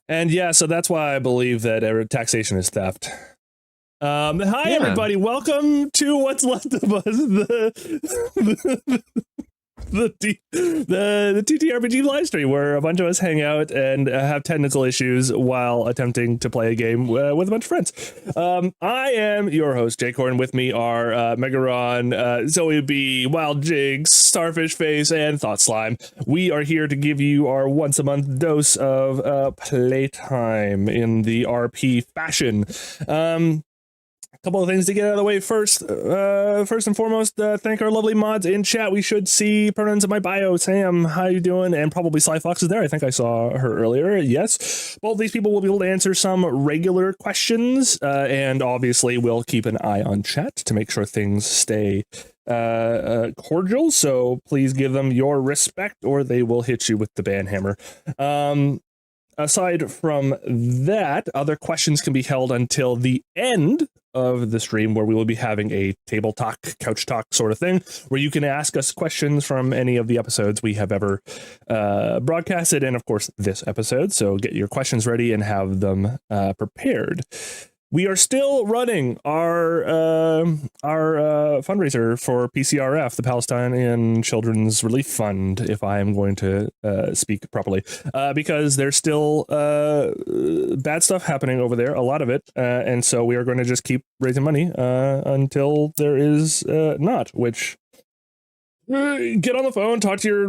And yeah, so that's why I believe that taxation is theft. Hi, everybody. Welcome to What's Left of Us, the TTRPG live stream, where a bunch of us hang out and have technical issues while attempting to play a game with a bunch of friends. I am your host, Jaycorn. With me are Megaron, Zoe B, Wild Jigs, Starfish Face, and Thought Slime. We are here to give you our once-a-month dose of playtime in the RP fashion. A couple of things to get out of the way first. First and foremost, thank our lovely mods in chat. We should see pronouns in my bio. Sam, how you doing? And probably Sly Fox is there. I think I saw her earlier. Yes. Both these people will be able to answer some regular questions, and obviously we'll keep an eye on chat to make sure things stay cordial. So please give them your respect, or they will hit you with the ban hammer. Aside from that, other questions can be held until the end of the stream, where we will be having a table talk, couch talk sort of thing, where you can ask us questions from any of the episodes we have ever broadcasted, and of course this episode. So get your questions ready and have them prepared. We are still running our fundraiser for PCRF, the Palestinian Children's Relief Fund, if I am going to speak properly, because there's still bad stuff happening over there, a lot of it, and so we are going to just keep raising money until there is not, which... Get on the phone, talk to your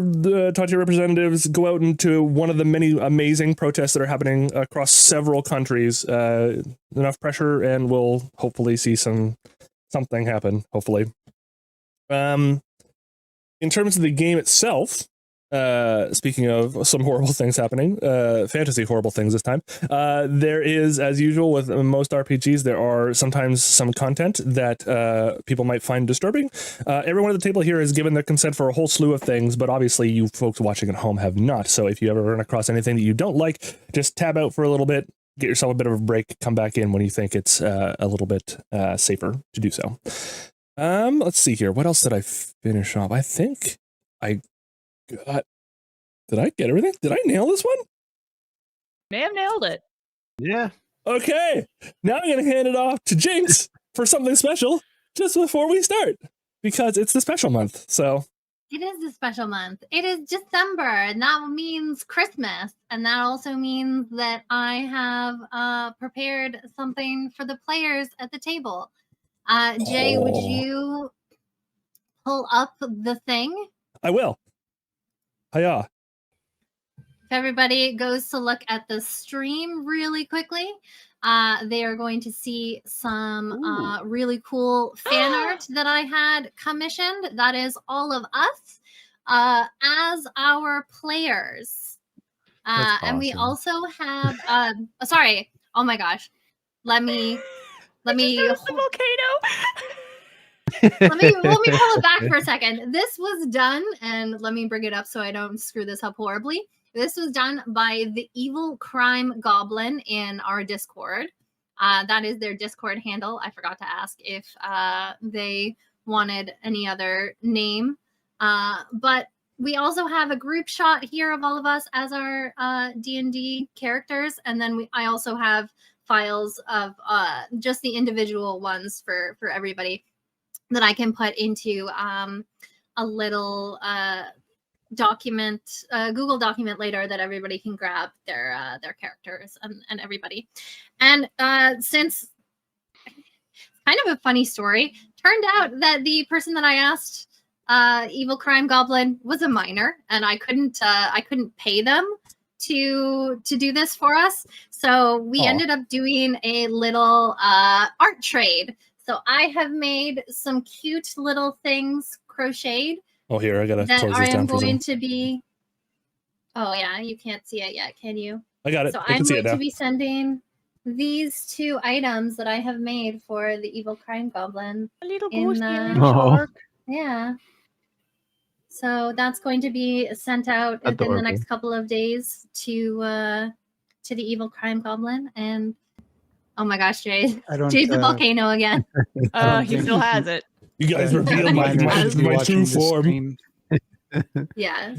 representatives, go out into one of the many amazing protests that are happening across several countries. Enough pressure, and we'll hopefully see something happen. Hopefully. In terms of the game itself, speaking of some horrible things happening, fantasy horrible things this time, there is, as usual with most RPGs, there are sometimes some content that people might find disturbing. Everyone at the table here has given their consent for a whole slew of things, but obviously you folks watching at home have not. So if you ever run across anything that you don't like, just tab out for a little bit, get yourself a bit of a break, come back in when you think it's a little bit safer to do so. Let's see here. What else did I finish off? I think I got... Did I get everything? Did I nail this one? May have nailed it. Yeah. Okay. Now I'm going to hand it off to Jinx for something special just before we start, because it's the special month. So it is the special month. It is December, and that means Christmas. And that also means that I have prepared something for the players at the table. Jay, would you pull up the thing? I will. Hiya. If everybody goes to look at the stream really quickly, they are going to see some really cool fan art that I had commissioned. That is all of us as our players. Awesome. And we also have, sorry, oh my gosh. Let me the volcano. let me pull it back for a second. This was done, and let me bring it up so I don't screw this up horribly. This was done by the Evil Crime Goblin in our Discord. That is their Discord handle. I forgot to ask if they wanted any other name. But we also have a group shot here of all of us as our D&D characters, and then I also have files of just the individual ones for everybody that I can put into a little document, Google document later that everybody can grab their characters and everybody. And since kind of a funny story, turned out that the person that I asked, Evil Crime Goblin, was a minor, and I couldn't pay them to do this for us. So we ended up doing a little art trade. So I have made some cute little things crocheted. Oh, here, I gotta close this down. That I am going to be... Oh, yeah, you can't see it yet, can you? I got it. So I'm going to be sending these two items that I have made for the Evil Crime Goblin. A little ghost shark. Yeah. So that's going to be sent out within the next couple of days to the Evil Crime Goblin. And oh my gosh, Jay's the volcano again. He still has it. You guys revealed my true form. Yeah.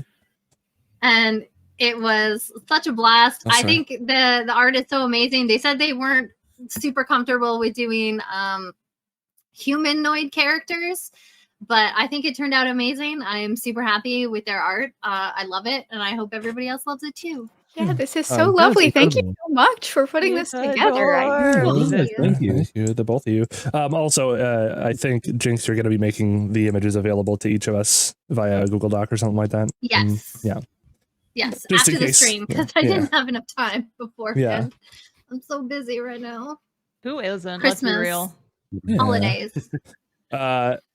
And It was such a blast. That's I think the art is so amazing. They said they weren't super comfortable with doing humanoid characters, but I think it turned out amazing. I'm super happy with their art. I love it, and I hope everybody else loves it too. Yeah, this is so lovely. Thank you so much for putting this together. Thank you, the both of you. Also, I think, Jinx, you're going to be making the images available to each of us via Google Doc or something like that. Yes. Yes, Just after in the case. stream, because I didn't have enough time beforehand. I'm so busy right now. Who isn't? Christmas. Let's be real. Holidays.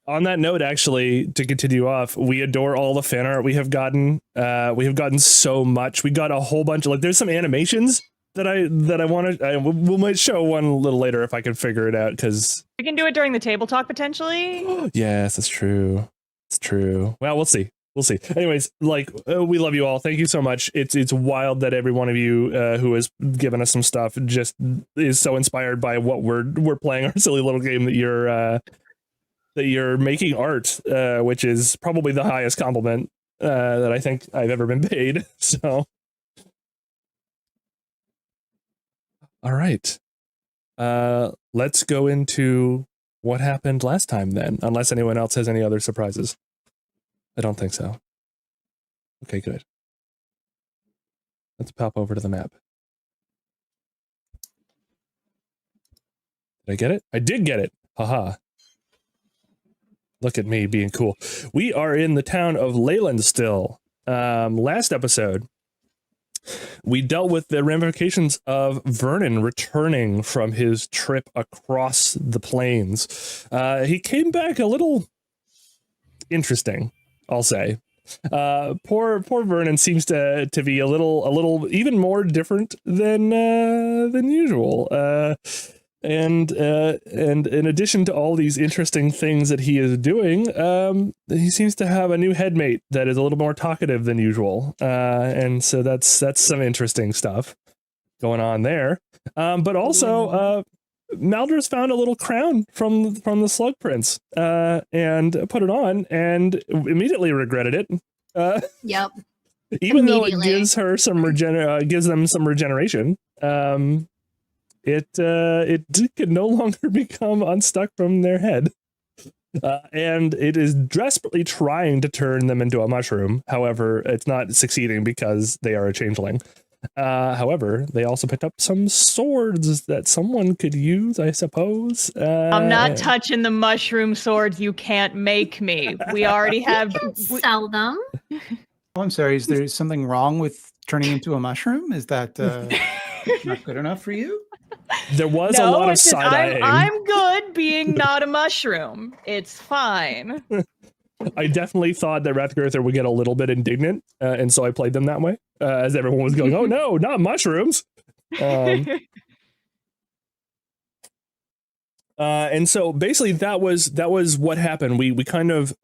On that note, actually, to continue off, we adore all the fan art we have gotten. We have gotten so much. We got a whole bunch of, there's some animations that I want to. We might show one a little later if I can figure it out, because we can do it during the table talk potentially. Yes, that's true. It's true. Well, we'll see. We'll see. Anyways, we love you all. Thank you so much. It's wild that every one of you who has given us some stuff just is so inspired by what we're playing, our silly little game that you're making art, which is probably the highest compliment that I think I've ever been paid. So, all right, let's go into what happened last time then, unless anyone else has any other surprises. I don't think so. Okay, good. Let's pop over to the map. Did I get it? I did get it. Haha. Look at me being cool. We are in the town of Leyland still. Last episode, we dealt with the ramifications of Vernon returning from his trip across the plains. He came back a little interesting, I'll say. Poor Vernon seems to be a little even more different than usual. And in addition to all these interesting things that he is doing, he seems to have a new headmate that is a little more talkative than usual. And so that's some interesting stuff going on there. But also, Maldor's found a little crown from the Slug Prince and put it on and immediately regretted it. Yep. Even though it gives her some gives them some regeneration. It can no longer become unstuck from their head. And it is desperately trying to turn them into a mushroom. However, it's not succeeding because they are a changeling. However, they also picked up some swords that someone could use, I suppose. I'm not touching the mushroom swords. You can't make me. We already have. You can sell them. Oh, I'm sorry. Is there something wrong with turning into a mushroom? Is that not good enough for you? There was a lot of side-eyeing. I'm good being not a mushroom. It's fine. I definitely thought that Rathgirther would get a little bit indignant, and so I played them that way, as everyone was going, oh no, not mushrooms! And so basically that was what happened. We kind of,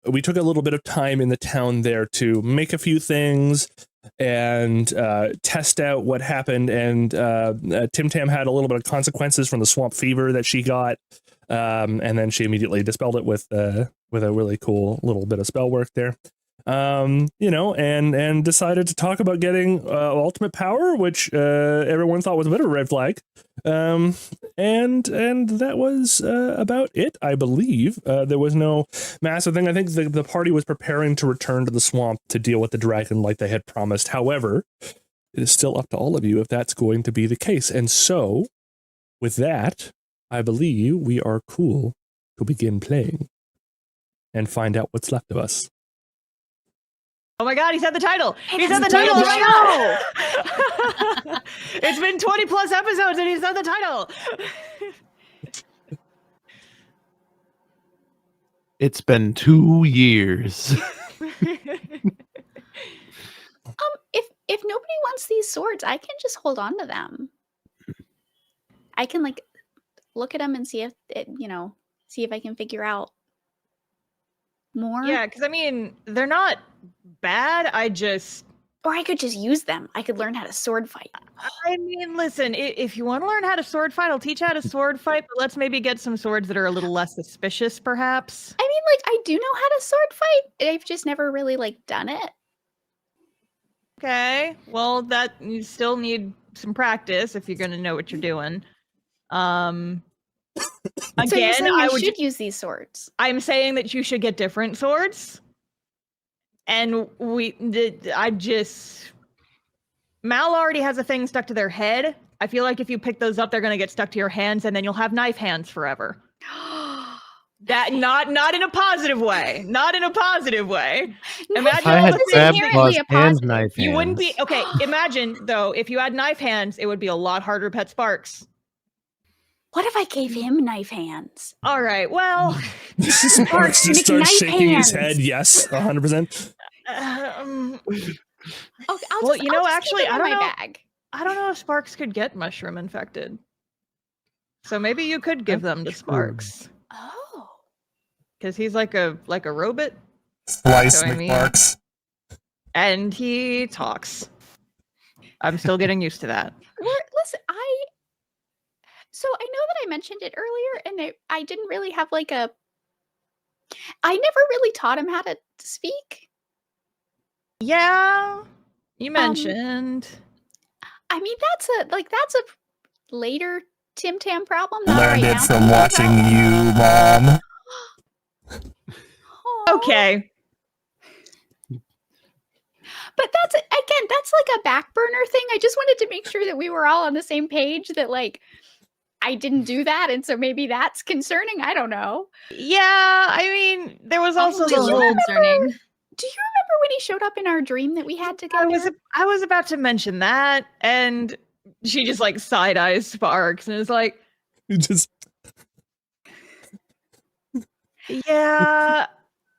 we took a little bit of time in the town there to make a few things, and test out what happened, and Tim Tam had a little bit of consequences from the swamp fever that she got, and then she immediately dispelled it with a really cool little bit of spell work there. You know, and decided to talk about getting ultimate power, which everyone thought was a bit of a red flag. And that was about it, I believe. There was no massive thing. I think the party was preparing to return to the swamp to deal with the dragon like they had promised. However, it is still up to all of you if that's going to be the case. And so, with that, I believe we are cool to begin playing and find out what's left of us. Oh my god, he said the title! He said the title of the show! It's been 20 plus episodes and he said the title! It's been 2 years. If nobody wants these swords, I can just hold on to them. I can like look at them and see if it, see if I can figure out more. Yeah, because I mean, they're not bad. Or I could just use them. I could learn how to sword fight. I mean, listen, if you want to learn how to sword fight, I'll teach you how to sword fight, but let's maybe get some swords that are a little less suspicious, perhaps. I mean, like, I do know how to sword fight. I've just never really, done it. Okay. Well, that you still need some practice if you're going to know what you're doing. So you're Again, saying I I would. should use these swords? I'm saying that you should get different swords. And Mal already has a thing stuck to their head. I feel like if you pick those up, they're gonna get stuck to your hands, and then you'll have knife hands forever. That not in a positive way. Not in a positive way. Imagine I all had the crab things claws a and positive. knife you wouldn't be hands. okay. Imagine though, if you had knife hands, it would be a lot harder to pet Sparks. What if I gave him knife hands? All right. Well, Sparks just starts McKnife shaking his hands. head. Yes, 100%. Okay, I'll Well, just, you know, I'll just actually, keep it in I don't my know. bag. I don't know if Sparks could get mushroom infected. So maybe you could give them to That's true. Sparks. Oh. Because he's like a robot. Slice So, I mean- McMarks. And he talks. I'm still getting used to that. Listen, so I know that I mentioned it earlier, and I didn't really have like I never really taught him how to speak. Yeah. You mentioned. I mean, that's a later Tim Tam problem. Not Learned right it now. from watching you, Mom. Aw. Okay. But that's like a back burner thing. I just wanted to make sure that we were all on the same page, that like I didn't do that, and so maybe that's concerning. I don't know. Yeah, I mean, there was also the Probably whole. concerning. Do you remember when he showed up in our dream that we had together? I was about to mention that, and she just like side eyes Sparks and is like, Just "Yeah,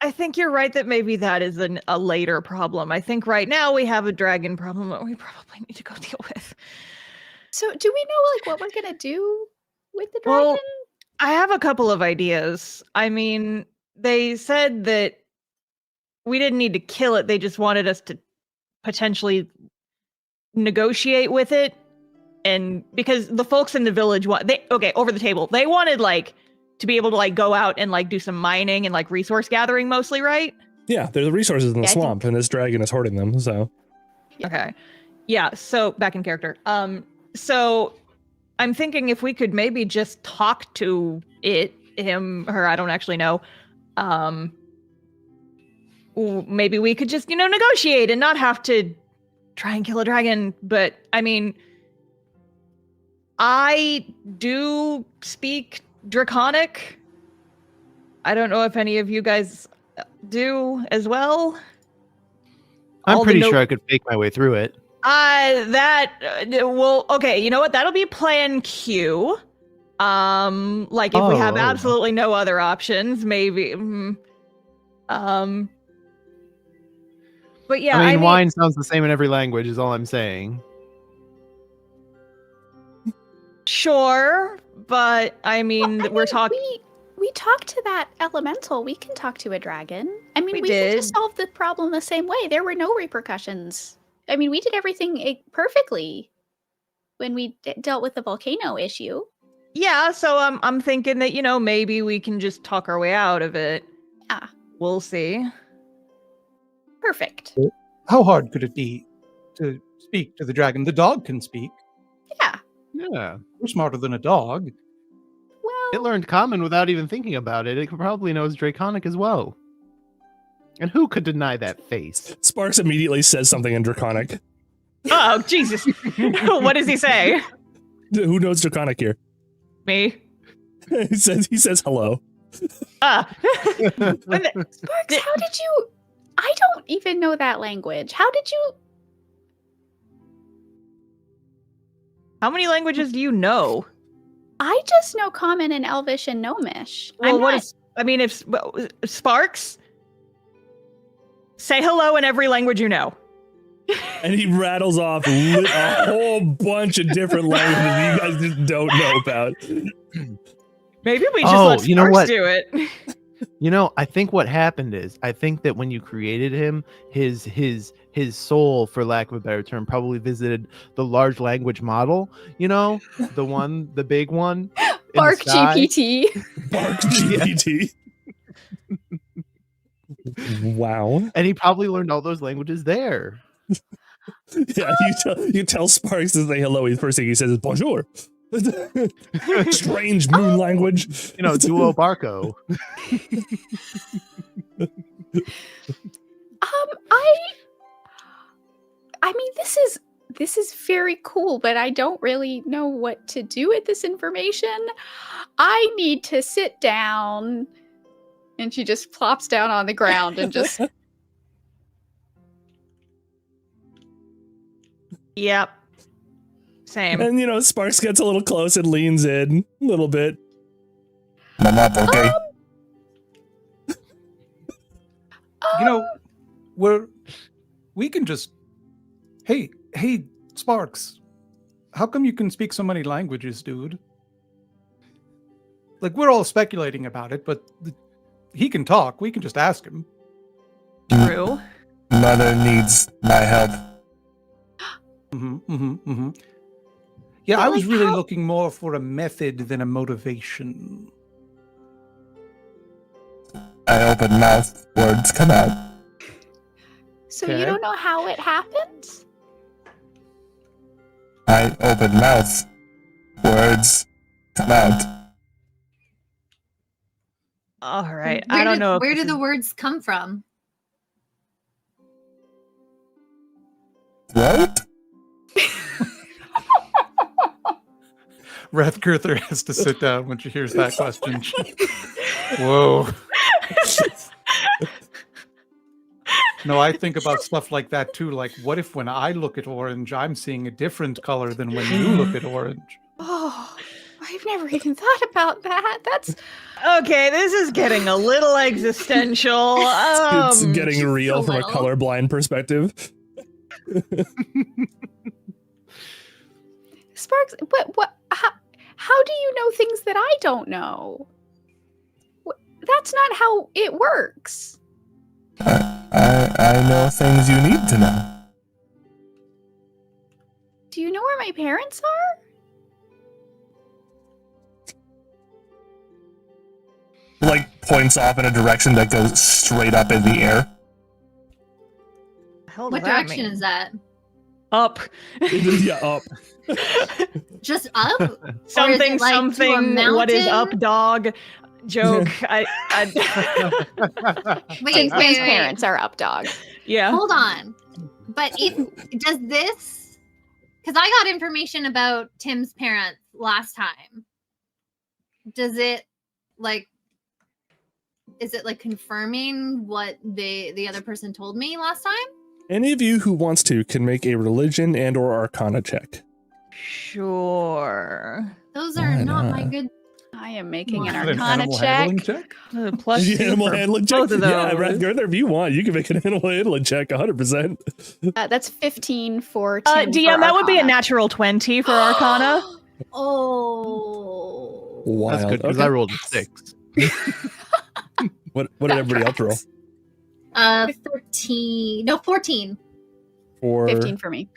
I think you're right that maybe that is a later problem. I think right now we have a dragon problem that we probably need to go deal with." So do we know like what we're gonna do with the dragon? Well, I have a couple of ideas. I mean, they said that we didn't need to kill it. They just wanted us to potentially negotiate with it. And because the folks in the village over the table, they wanted like to be able to like go out and like do some mining and like resource gathering mostly, right? yeah, there's resources in the Yeah, I think- swamp, and this dragon is hoarding them. So Yeah. Okay. Yeah, so back in character. So I'm thinking if we could maybe just talk to it, him, her, I don't actually know. Maybe we could just, negotiate and not have to try and kill a dragon. But I mean, I do speak Draconic. I don't know if any of you guys do as well. I'm All the pretty no- sure I could fake my way through it. Okay, you know what? That'll be plan Q. Like if we have Oh. absolutely no other options, maybe. But yeah, I mean, wine sounds the same in every language, is all I'm saying. sure, but I mean, Well, I we're mean, talking. We talked to that elemental. We can talk to a dragon. I mean, We we can just did. solve the problem the same way. There were no repercussions. I mean, we did everything perfectly when we dealt with the volcano issue. Yeah, so I'm thinking that maybe we can just talk our way out of it. Yeah. We'll see. Perfect. How hard could it be to speak to the dragon? The dog can speak. Yeah. Yeah. We're smarter than a dog. Well, It learned Common without even thinking about it. It probably knows Draconic as well. And who could deny that face? Sparks immediately says something in Draconic. Oh, Jesus. What does he say? Who knows Draconic here? Me. he says hello. Ah. Sparks, how did you? I don't even know that language. How did you? How many languages do you know? I just know Common and Elvish and Gnomish. Well, I'm what not- is? I mean, if Sparks, say hello in every language you know. And he rattles off a whole bunch of different languages you guys just don't know about. Maybe we just Oh, let Sparks you know what? do it. I think what happened is, I think that when you created him, his soul, for lack of a better term, probably visited the large language model. The big one. in the Bark sky. GPT. Bark GPT. Wow. And he probably learned all those languages there. Yeah, you tell Sparks to say hello. The first thing he says is bonjour. Strange moon language. You know, duo barco. I mean, this is very cool, but I don't really know what to do with this information. I need to sit down. And she just plops down on the ground and just Yep. Same. And Sparks gets a little close and leans in a little bit. I'm not okay. We can just hey Sparks, how come you can speak so many languages, dude? Like, we're all speculating about it, but he can talk. We can just ask him. True. Mother needs my help. Yeah, But, I was like, really how- looking more for a method than a motivation. I open mouth, words come out. So Okay. you don't know how it happens? I open mouth, words come out. All right. I don't know. if Where this do the is- words come from? What? Rathgirther has to sit down when she hears that question. Whoa. No, I think about stuff like that too. Like, what if when I look at orange, I'm seeing a different color than when you look at orange? Oh, I've never even thought about that. That's Okay, this is getting a little existential. It's getting just real a from a little. colorblind perspective. Sparks. What? How do you know things that I don't know? That's not how it works. I know things you need to know. Do you know where my parents are? Like, points off in a direction that goes straight up in the air. The hell does What that direction mean? is that? Up. Yeah, up. Just up? Something, like, to a something. What is up, mountain? dog? Joke. I Wait, Tim's wait. parents are up, dog. yeah. Hold on. But does this, because I got information about Tim's parents last time. Does it is it like confirming what the other person told me last time? Any of you who wants to can make a religion and or arcana check. Sure. Those Why are not my not? good. I am making an An An Arcana animal handling check. check? Plus The 2 animal for handling check? both of Yeah, those. Rathgirther, if you want, you can make an animal handling check 100%. That's 15 for Tim. DM, for that would be a Arcana. natural 20 for Arcana. Oh. Wild. That's good because Okay. I rolled a 6. What did everybody else roll? 13. No, 14. For 15 for me.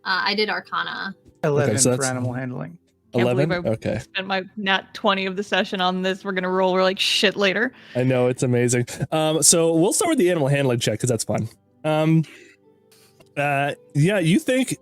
I did Arcana. 11 so for that's- animal handling. Can't 11? believe I Okay. spent my nat 20 of the session on this. We're gonna roll like shit later. I know, it's amazing. So we'll start with the animal handling check because that's fun. Yeah, you think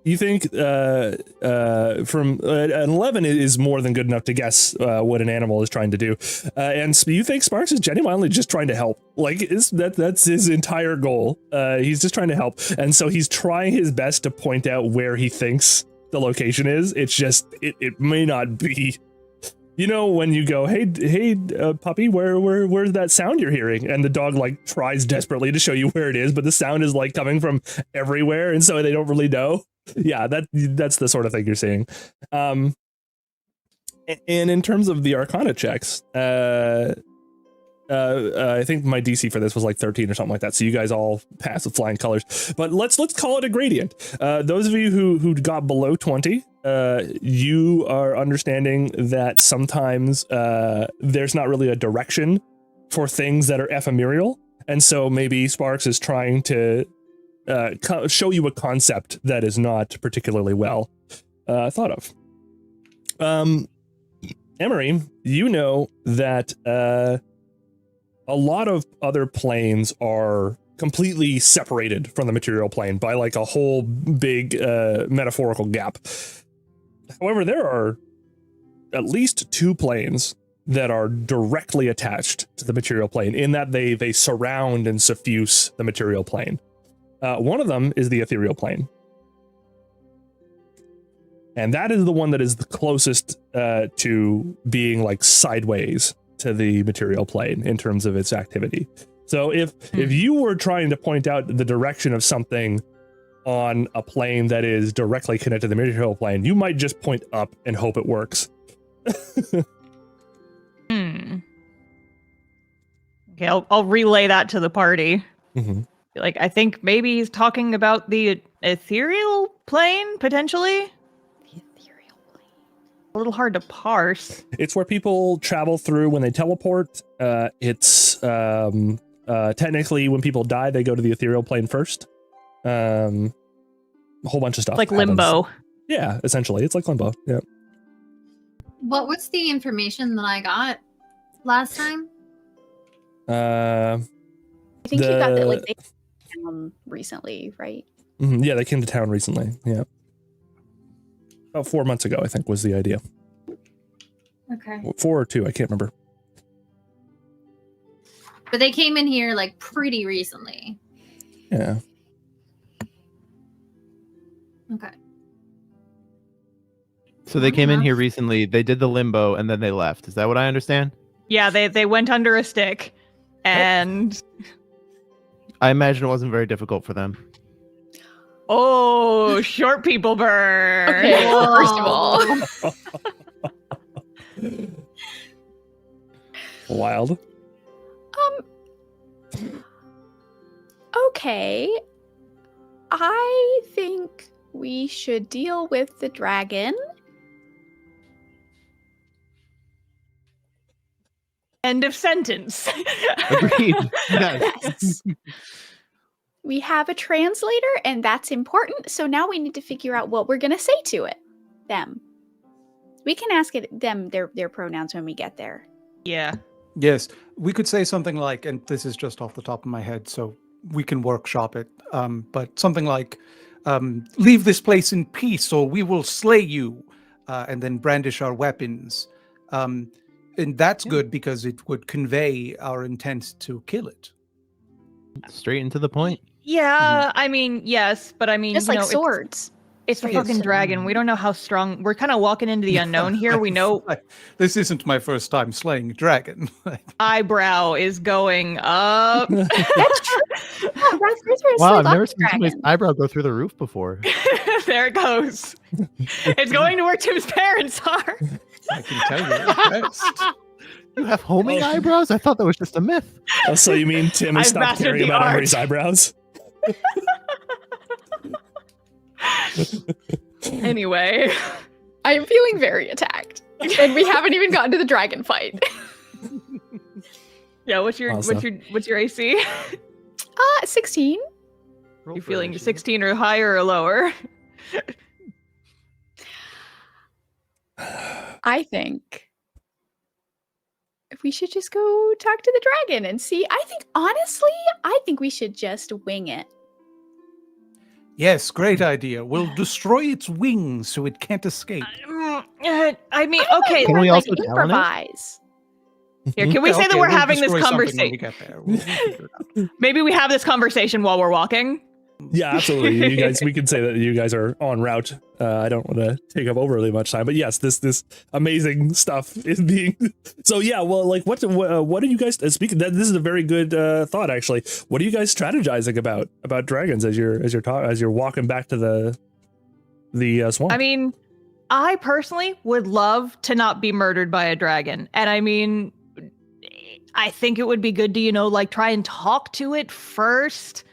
from an 11 is more than good enough to guess what an animal is trying to do, and you think Sparks is genuinely just trying to help. Like, that's his entire goal. He's just trying to help, and so he's trying his best to point out where he thinks the location is. It's just it may not be. You know, when you go, hey, puppy, where's that sound you're hearing? And the dog like tries desperately to show you where it is, but the sound is like coming from everywhere, and so they don't really know. Yeah, that's the sort of thing you're seeing. And in terms of the Arcana checks, I think my DC for this was like 13 or something like that. So you guys all pass with flying colors. But let's call it a gradient. Those of you who got below 20, you are understanding that sometimes there's not really a direction for things that are ephemeral, and so maybe Sparks is trying to show you a concept that is not particularly well thought of. Emery, you know that a lot of other planes are completely separated from the material plane by like a whole big metaphorical gap. However, there are at least 2 planes that are directly attached to the material plane in that they surround and suffuse the material plane. One of them is the ethereal plane. And that is the one that is the closest to being like sideways to the material plane in terms of its activity. So if you were trying to point out the direction of something on a plane that is directly connected to the material plane, you might just point up and hope it works. Okay, I'll relay that to the party. Mm-hmm. Like, I think maybe he's talking about the ethereal plane, potentially. The ethereal plane. A little hard to parse. It's where people travel through when they teleport. It's technically when people die, they go to the ethereal plane first. A whole bunch of stuff. Like happens. limbo. Yeah, essentially. It's like limbo. Yeah. What was the information that I got last time? I think you got that like they recently, right? Yeah, they came to town recently. Yeah. About 4 months ago, I think, was the idea. Okay. 4 or 2, I can't remember. But they came in here like pretty recently. Yeah. Okay. So they came in here recently, they did the limbo, and then they left. Is that what I understand? Yeah, they went under a stick, and I imagine it wasn't very difficult for them. oh, short people burn. Okay, well, first of all, Wild. okay. I think we should deal with the dragon. End of sentence. Agreed. Yes. Yes. We have a translator, and that's important. So now we need to figure out what we're going to say to it. Them. We can ask them their pronouns when we get there. Yeah. Yes, we could say something like, and this is just off the top of my head, so we can workshop it, but something like, leave this place in peace or we will slay you, and then brandish our weapons. And that's good because it would convey our intent to kill it. Straight into the point. Yeah, I mean, yes, but I mean, Just you like know, swords. It's the Straight fucking to- dragon. We don't know how strong. We're kind of walking into the unknown here. We know This isn't my first time slaying a dragon. eyebrow is going up. That's true. Yeah, that's where Wow, I've lots never of seen somebody's dragons. eyebrow go through the roof before. There it goes. It's going to where Tim's parents are. I can tell you the best. You have homing eyebrows? I thought that was just a myth. Oh, so you mean Tim has I've stopped mastered caring the about art. Emery's eyebrows? Anyway, I am feeling very attacked. And we haven't even gotten to the dragon fight. yeah. What's your Awesome. what's your AC? 16. You feeling 16 or higher or lower? I think we should just go talk to the dragon and see. Honestly, I think we should just wing it. Yes, great idea. We'll destroy its wings so it can't escape. I mean, okay. Can we like also talent it? improvise? Here, can we say that we're we'll having this destroy something when conversation? we get there. We'll figure it out. Maybe we have this conversation while we're walking. Yeah, absolutely. You guys, we can say that you guys are en route. I don't want to take up overly much time, but yes, this amazing stuff is being. So yeah, well, like what are you guys speaking? This is a very good thought, actually. What are you guys strategizing about dragons as you're walking back to the swamp? I mean, I personally would love to not be murdered by a dragon, and I mean, I think it would be good to like try and talk to it first.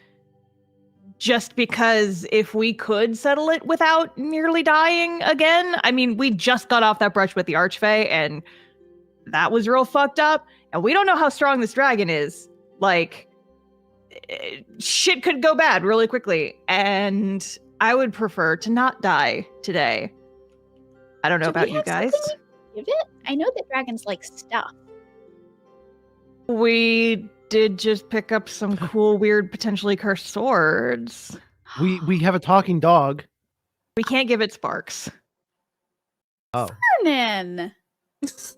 Just because if we could settle it without nearly dying again, I mean, we just got off that brush with the Archfey, and that was real fucked up. And we don't know how strong this dragon is. Like, shit could go bad really quickly. And I would prefer to not die today. I don't know Do about we you have guys. something we can give it? I know that dragons like stuff. We did just pick up some cool, weird, potentially cursed swords. We have a talking dog. We can't give it sparks. Oh. Vernon.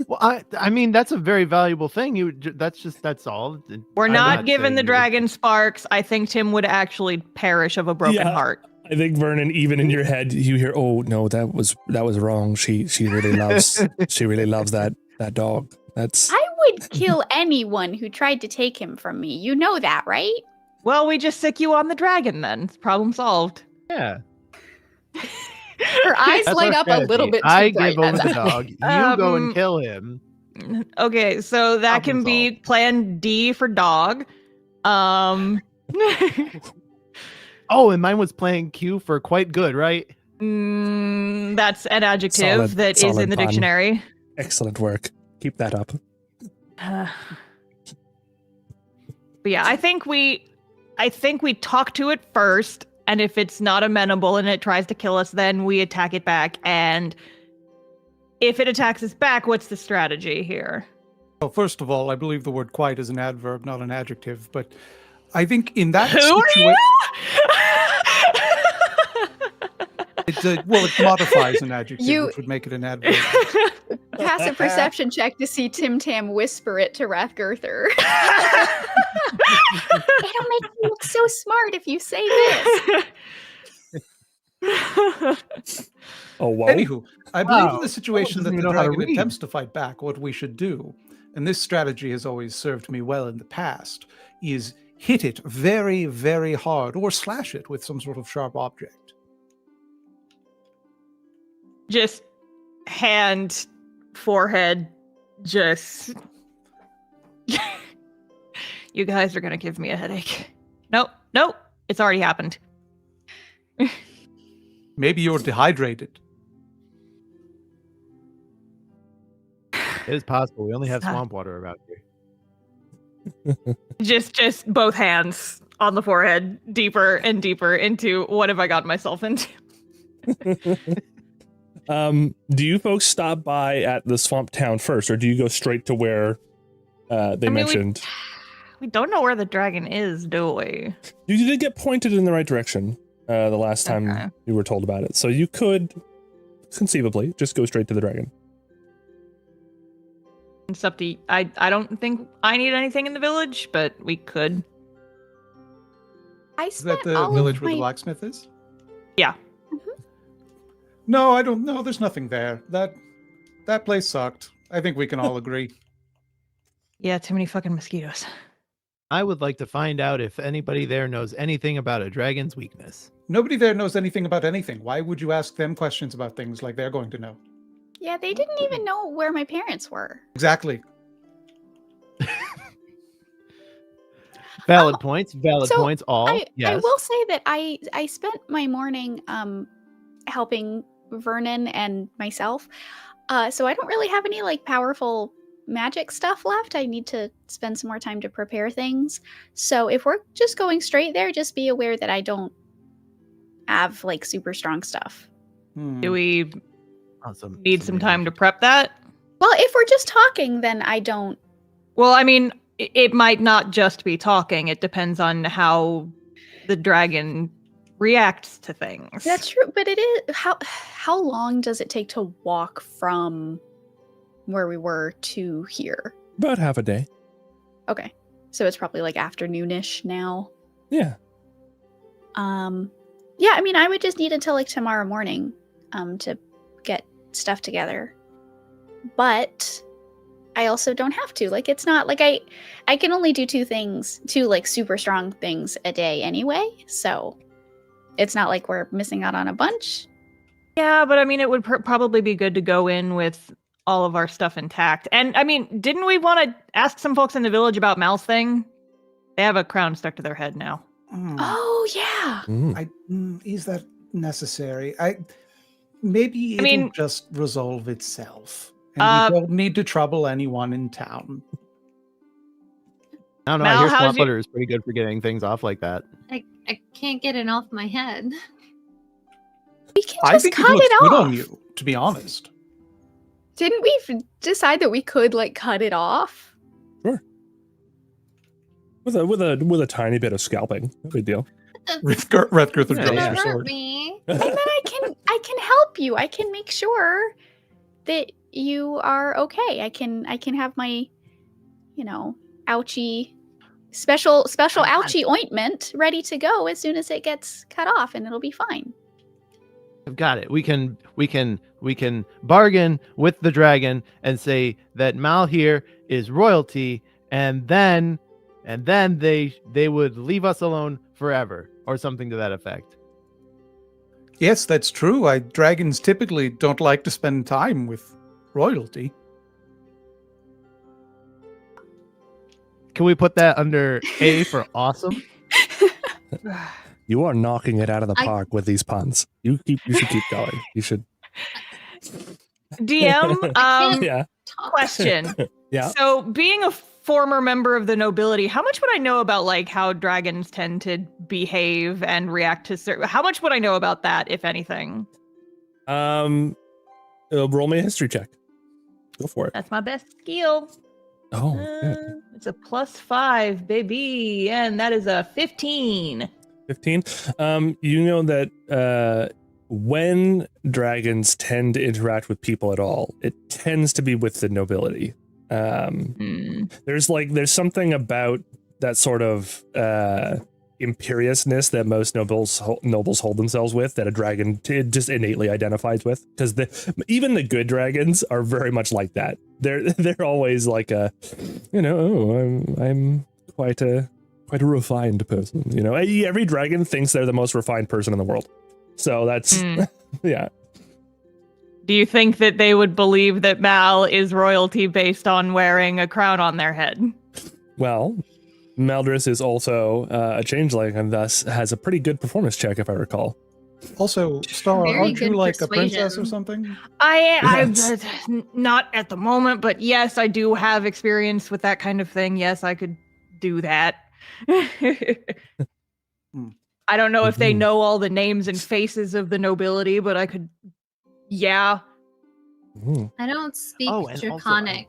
Well, I mean that's a very valuable thing. That's all. We're I'm not giving saying the that dragon sparks. I think Tim would actually perish of a broken Yeah. heart. I think Vernon, even in your head, you hear, "Oh no, that was wrong. She really loves that dog. That's I would kill anyone who tried to take him from me. You know that, right? Well, we just sick you on the dragon then. Problem solved. Yeah. Her eyes That's light our up a little strategy. bit too I bright give over at the that dog. point. You go and kill him. Okay, so that Problem can be plan D for dog. Oh, and mine was playing Q for quite good, right? That's an adjective that is solid in the pun. dictionary. excellent work. Keep that up." But yeah, I think we talk to it first, and if it's not amenable and it tries to kill us, then we attack it back. And if it attacks us back, what's the strategy here? Well, first of all, I believe the word "quite" is an adverb, not an adjective. But I think in that Who are situation, you? it modifies an adjective, You- which would make it an adverb. Passive perception check to see Tim Tam whisper it to Rathgurther. It'll make you look so smart if you say this. Oh wow! Anywho, I believe in Wow. the situation that Doesn't the even know how to dragon read. attempts to fight back, what we should do, and this strategy has always served me well in the past, is hit it very, very hard or slash it with some sort of sharp object. Just hand, forehead, just. You guys are gonna give me a headache. Nope, it's already happened. Maybe you're dehydrated. It is possible. We only have swamp water around here. Just both hands on the forehead, deeper and deeper into what have I gotten myself into? Do you folks stop by at the swamp town first, or do you go straight to where they mentioned? We don't know where the dragon is, do we? You did get pointed in the right direction the last time Okay. you were told about it, so you could conceivably just go straight to the dragon. It's up to you. I don't think I need anything in the village, but we could. I Is that spent the all village of where the my... blacksmith is? Yeah. No, I don't know. There's nothing there. That place sucked. I think we can all agree. Yeah, too many fucking mosquitoes. I would like to find out if anybody there knows anything about a dragon's weakness. Nobody there knows anything about anything. Why would you ask them questions about things like they're going to know? Yeah, they didn't even know where my parents were. Exactly. Valid points. Valid so points. All. I Yes. will say that I spent my morning helping Vernon and myself. So I don't really have any like powerful magic stuff left. I need to spend some more time to prepare things. So if we're just going straight there, just be aware that I don't have like super strong stuff. Do we Awesome. need some time to prep that? Well, if we're just talking, then I don't. Well, I mean, it might not just be talking. It depends on how the dragon reacts to things. That's true, but it is how long does it take to walk from where we were to here? About half a day. Okay. So it's probably like afternoonish now. Yeah. Yeah, I mean I would just need until like tomorrow morning to get stuff together. But I also don't have to. Like it's not like I can only do two like super strong things a day anyway. So it's not like we're missing out on a bunch. Yeah, but I mean, it would probably be good to go in with all of our stuff intact. And I mean, didn't we want to ask some folks in the village about Mal's thing? They have a crown stuck to their head now. Oh yeah. Is that necessary? Maybe it'll just resolve itself. And we don't need to trouble anyone in town. I don't know. Mal, I hear how's swamp your- butter is pretty good for getting things off like that. I can't get it off my head. We can I just think cut it looks it good off. on you, to be honest. Didn't we decide that we could like cut it off? Sure. with a tiny bit of scalping. No big deal. Redgirther Yeah, draws yeah. her Hurt sword. me. And then I can help you. I can make sure that you are okay. I can have my, ouchie special ouchie ointment ready to go as soon as it gets cut off, and it'll be fine. I've got it. We can bargain with the dragon and say that Mal here is royalty, and then they would leave us alone forever, or something to that effect. Yes, that's true. Dragons typically don't like to spend time with royalty. Can we put that under A for awesome? You are knocking it out of the I- park with these puns. You should keep going. You should. DM, Yeah. Talk. question. Yeah. So, being a former member of the nobility, how much would I know about like how dragons tend to behave and react to certain? How much would I know about that, if anything? Roll me a history check. Go for it. That's my best skill. Oh, good. It's a +5, baby, and that is a 15. 15. You know that when dragons tend to interact with people at all, it tends to be with the nobility. There's something about that sort of imperiousness that most nobles hold themselves with that a dragon just innately identifies with, because even the good dragons are very much like that. They're always like I'm quite a refined person. Every dragon thinks they're the most refined person in the world. So that's yeah. Do you think that they would believe that Mal is royalty based on wearing a crown on their head? Well, Maldris is also a changeling and thus has a pretty good performance check, if I recall. Also, Star, Very aren't you good like a princess or persuasion. something? Yes. Not at the moment, but yes, I do have experience with that kind of thing. Yes, I could do that. I don't know if they know all the names and faces of the nobility, but I could. Yeah. Mm-hmm. I don't speak Oh, and also- Draconic.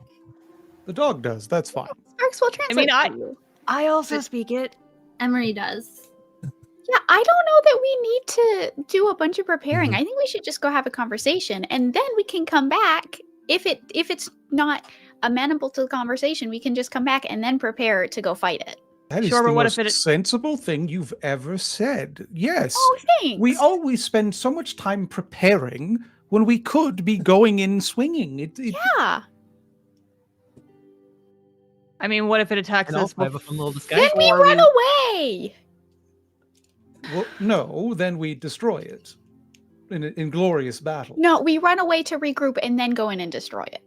The dog does. That's fine. Sparks will translate I for you. I also speak it. Emery does. Yeah, I don't know that we need to do a bunch of preparing. I think we should just go have a conversation, and then we can come back. If it's not amenable to the conversation, we can just come back and then prepare to go fight it. That is Sure, the but what if most it- sensible thing you've ever said. Yes. Oh, thanks. We always spend so much time preparing when we could be going in swinging. Yeah. I mean, what if it attacks And us? also have a fun little disguise. Then we Before run away. Well, no, then we destroy it in an inglorious battle. No, we run away to regroup and then go in and destroy it.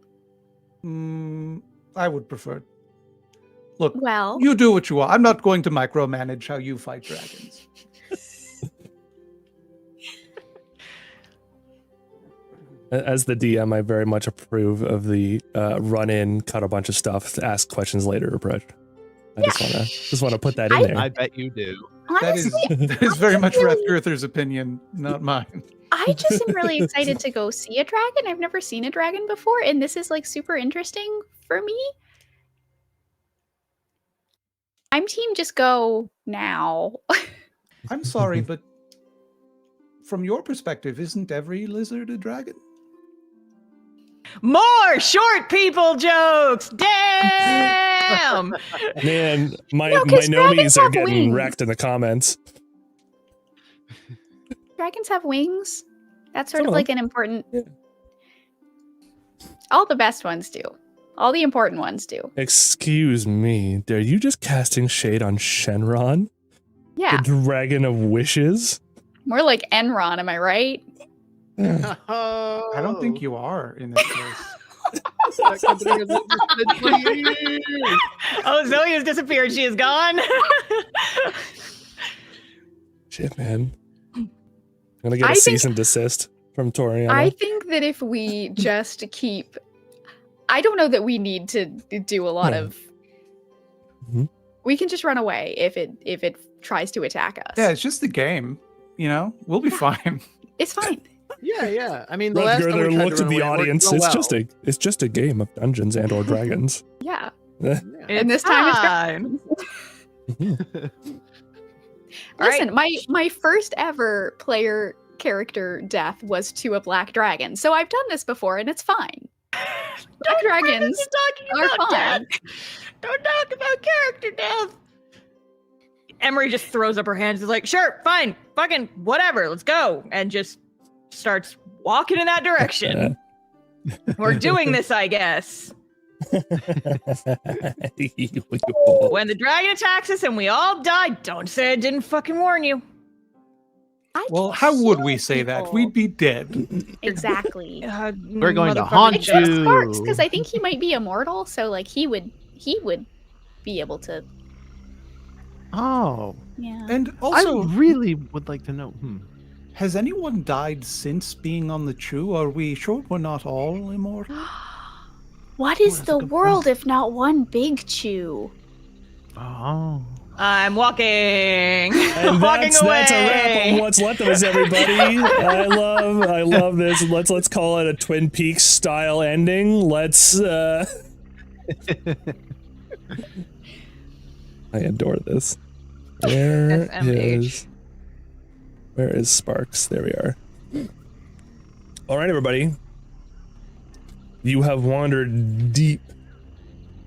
I would prefer. Look, Well, you do what you want. I'm not going to micromanage how you fight dragons. As the DM, I very much approve of the run in, cut a bunch of stuff, ask questions later approach. I just want to put that in there. I bet you do. honestly, That is very much really- Rathgirther's opinion, not mine. I just am really excited to go see a dragon. I've never seen a dragon before, and this is like super interesting for me. I'm team just go now. I'm sorry, but from your perspective, isn't every lizard a dragon? More short people jokes. Damn. Man, my No, 'cause dragons nomies are have getting wings. wrecked in the comments. Dragons have wings. That's sort Some of of like them. an important. Yeah. All the best ones do. All the important ones do. Excuse me, are you just casting shade on Shenron, Yeah, the dragon of wishes? more like Enron. Am I right? I don't think you are in this case. Oh, Zoe has disappeared. She is gone. Shit, man. I'm gonna get a I cease think- and desist from Toriana. I think that if we just keep, I don't know that we need to do a lot Yeah. of. Mhm. We can just run away if it tries to attack us. Yeah, it's just a game. We'll be fine. It's fine. Yeah. I mean, the last time we Rutger tried to looked at run the away, it worked audience. so It's just a game of Dungeons and or Dragons. Yeah. well. It's this time it's fine. Listen, my first ever player character death was to a black dragon, so I've done this before and it's fine. Black dragons are fine. Don't talk about character death. Emery just throws up her hands. Is like, sure, fine, fucking whatever, let's go, and just starts walking in that direction. We're doing this, I guess. When the dragon attacks us and we all die, don't say I didn't fucking warn you. Well, how would we say that? We'd be dead. Exactly. We're going to motherfucker. haunt Except you. Sparks, because I think he might be immortal, so like he would be able to. Oh, Yeah. And also, I really would like to know. has anyone died since being on the Chew? Are we sure we're not all immortal? What is that's a the good world if not one big chew? Oh. I'm walking. And Walking that's a wrap on away. what's left of us, everybody. I love this. Let's call it a Twin Peaks style ending. Let's I adore this. Where SMH. is Sparks? There we are. All right, everybody. You have wandered deep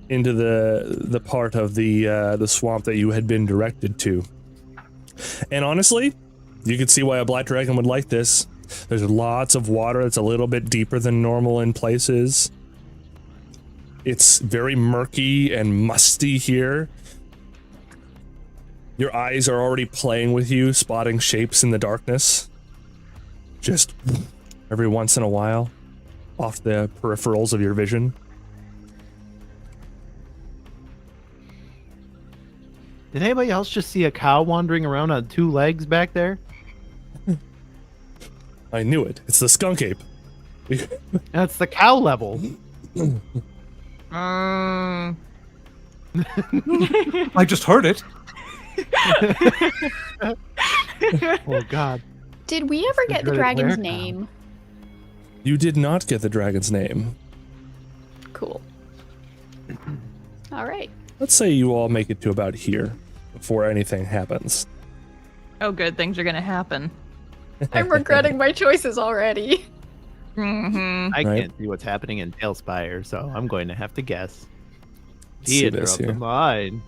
into the part of the swamp that you had been directed to. And honestly, you can see why a black dragon would like this. There's lots of water that's a little bit deeper than normal in places. It's very murky and musty here. Your eyes are already playing with you, spotting shapes in the darkness. Just every once in a while, off the peripherals of your vision. Did anybody else just see a cow wandering around on 2 legs back there? I knew it. It's the skunk ape. That's the cow level. I just heard it. Oh God. Did we ever get the Good dragon's werewolf. name? You did not get the dragon's name. Cool. All right. Let's say you all make it to about here before anything happens. Oh, good. Things are gonna happen. I'm regretting my choices already. Mm-hmm. I Right. can't see what's happening in Tailspire, so I'm going to have to guess. Let's see Theater this of the here. mind.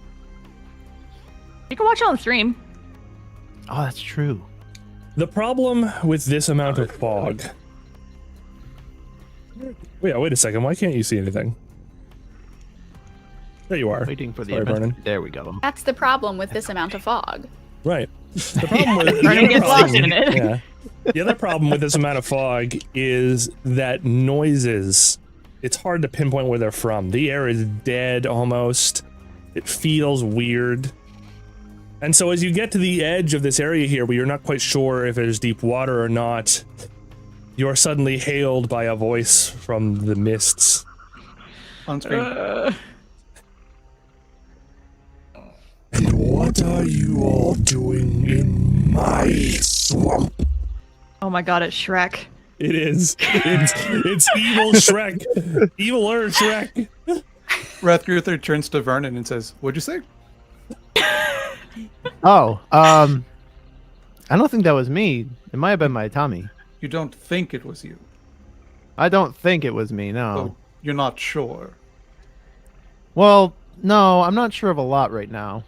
You can watch it on stream. Oh, that's true. The problem with this amount of fog. Wait a second. Why can't you see anything? There you are. Waiting for the Sorry, event. Vernon. There we go. That's the problem with this amount of fog. Right. The problem with the Vernon other gets lost problem- in it. Yeah. The other problem with this amount of fog is that noises. It's hard to pinpoint where they're from. The air is dead almost. It feels weird. And so as you get to the edge of this area here where you're not quite sure if there's deep water or not, you are suddenly hailed by a voice from the mists. On screen. And what are you all doing in my swamp? Oh my god, it's Shrek. It is. It's evil Shrek. Eviler Shrek. Rathguther turns to Vernon and says, "What'd you say?" Oh, I don't think that was me. It might have been my Tommy. You don't think it was you. I don't think it was me, no. Oh, you're not sure. Well, no, I'm not sure of a lot right now.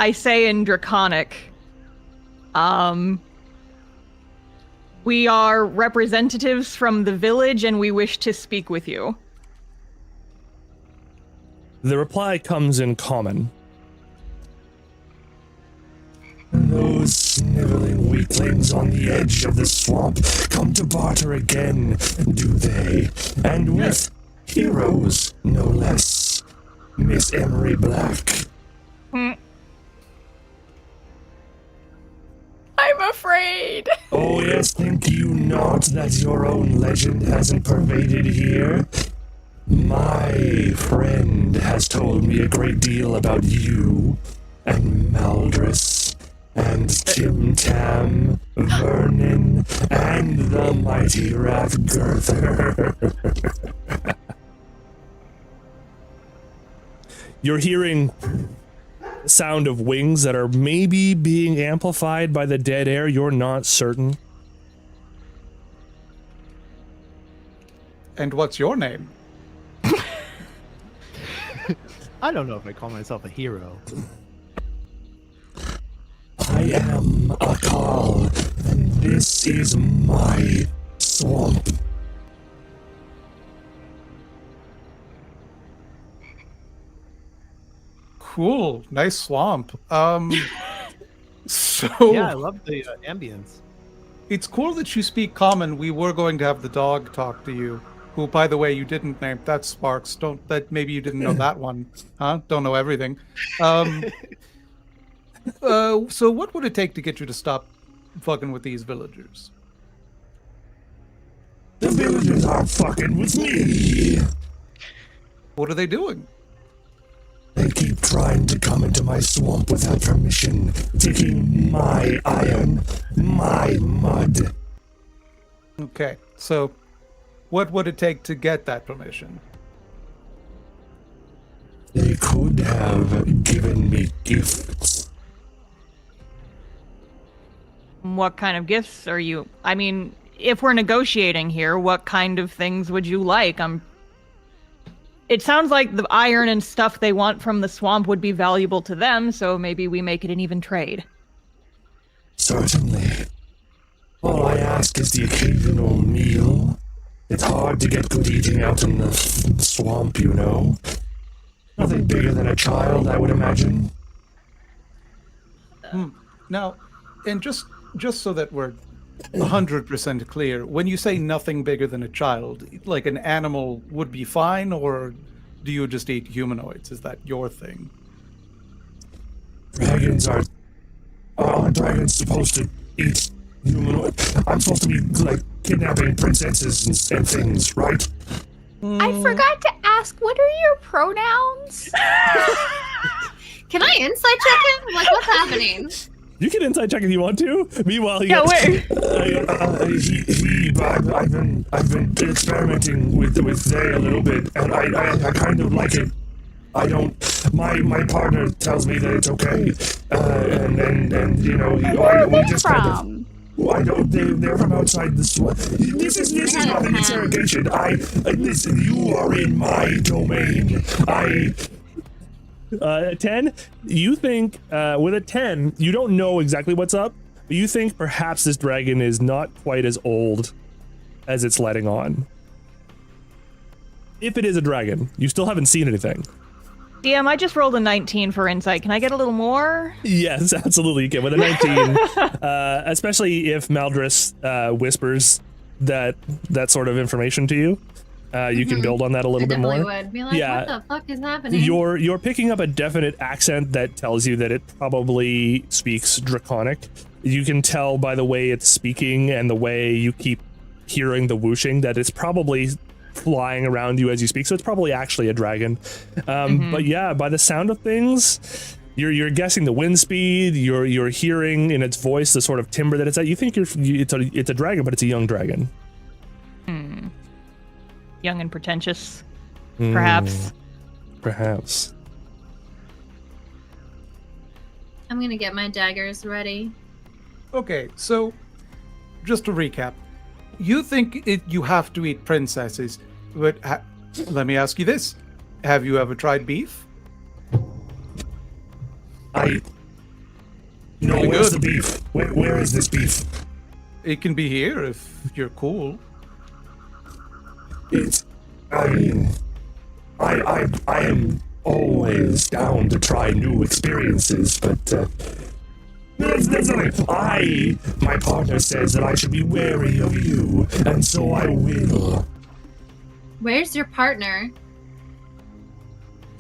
I say in Draconic, we are representatives from the village and we wish to speak with you. The reply comes in common. Those sniveling weaklings on the edge of the swamp come to barter again, do they? And with heroes, no less. Miss Emery Black. I'm afraid. Oh yes, think you not that your own legend hasn't pervaded here? My friend has told me a great deal about you, and Maldris, and Tim Tam, Vernon, and the mighty Rathgirther. You're hearing the sound of wings that are maybe being amplified by the dead air. You're not certain. And what's your name? I don't know if I call myself a hero. I am a Carl, and this is my swamp. Cool. Nice swamp. So Yeah, I love the ambience. it's cool that you speak common. We were going to have the dog talk to you, who, by the way, you didn't name. That's Sparks. Don't that maybe you didn't know that one, huh? Don't know everything. So what would it take to get you to stop fucking with these villagers? The villagers aren't fucking with me. What are they doing? They keep trying to come into my swamp without permission, taking my iron, my mud. Okay, so what would it take to get that permission? They could have given me gifts. What kind of gifts are you? I mean, if we're negotiating here, what kind of things would you like? It sounds like the iron and stuff they want from the swamp would be valuable to them, so maybe we make it an even trade. Certainly. All I ask is the occasional meal. It's hard to get good eating out in the swamp, you know. Nothing bigger than a child, I would imagine. Now, and just so that we're 100% clear, when you say nothing bigger than a child, like an animal would be fine, or do you just eat humanoids? Is that your thing? Dragons aren't dragons supposed to eat humanoid? I'm supposed to be, like, kidnapping princesses and things, right? I forgot to ask, what are your pronouns? Can I insight check him? Like, what's happening? You can inside check if you want to. Meanwhile, Yeah, wait. I've been experimenting with they a little bit, and I kind of like it. I don't. My partner tells me that it's okay, and you know, Where are we they just from? kind of. I don't. They're from outside the swamp. This is not an interrogation. Listen. You are in my domain. 10, you think, with a 10, you don't know exactly what's up, but you think perhaps this dragon is not quite as old as it's letting on. If it is a dragon, you still haven't seen anything. DM, I just rolled a 19 for insight. Can I get a little more? Yes, absolutely you can. With a 19, especially if Maldris whispers that sort of information to you. You can build on that a little bit more. Would be like, Yeah. what the fuck is happening? You're picking up a definite accent that tells you that it probably speaks Draconic. You can tell by the way it's speaking and the way you keep hearing the whooshing that it's probably flying around you as you speak. So it's probably actually a dragon. But yeah, by the sound of things, you're guessing the wind speed. You're hearing in its voice the sort of timbre that it's at. You think it's a dragon, but it's a young dragon. Young and pretentious, perhaps. Perhaps. I'm gonna get my daggers ready. Okay, so just to recap, you think you have to eat princesses, but let me ask you this: have you ever tried beef? Where's the beef? Where is this beef? It can be here if you're cool. I am always down to try new experiences, but that's nothing. My partner says that I should be wary of you, and so I will. Where's your partner?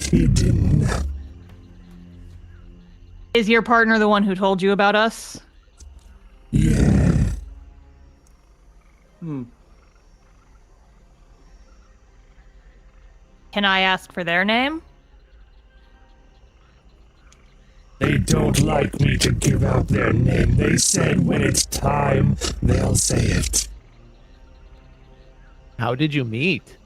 Hidden. Is your partner the one who told you about us? Yeah. Can I ask for their name? They don't like me to give out their name. They said when it's time, they'll say it. How did you meet?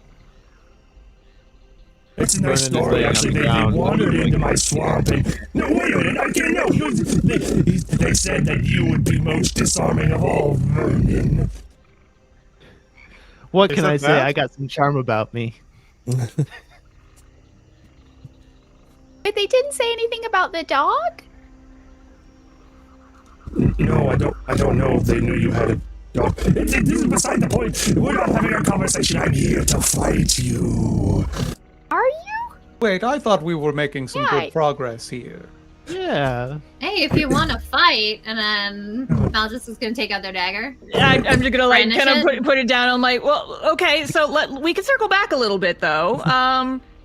It's a nice Vernon is story, laying on actually. the They ground. wandered into my swamp and... No, wait a minute, I can't know. They said that you would be most disarming of all, Vernon. What Is can that I say? bad? I got some charm about me. But they didn't say anything about the dog? No, I don't know if they knew you had a dog. This is beside the point. We're not having a conversation. I'm here to fight you. Are you? Wait, I thought we were making some Yeah, good progress here. Yeah. Hey, if you want to fight, and then Malgus is going to take out their dagger. I'm just gonna like Brandish kind of it? put it down. I'm like, well, okay, so we can circle back a little bit though.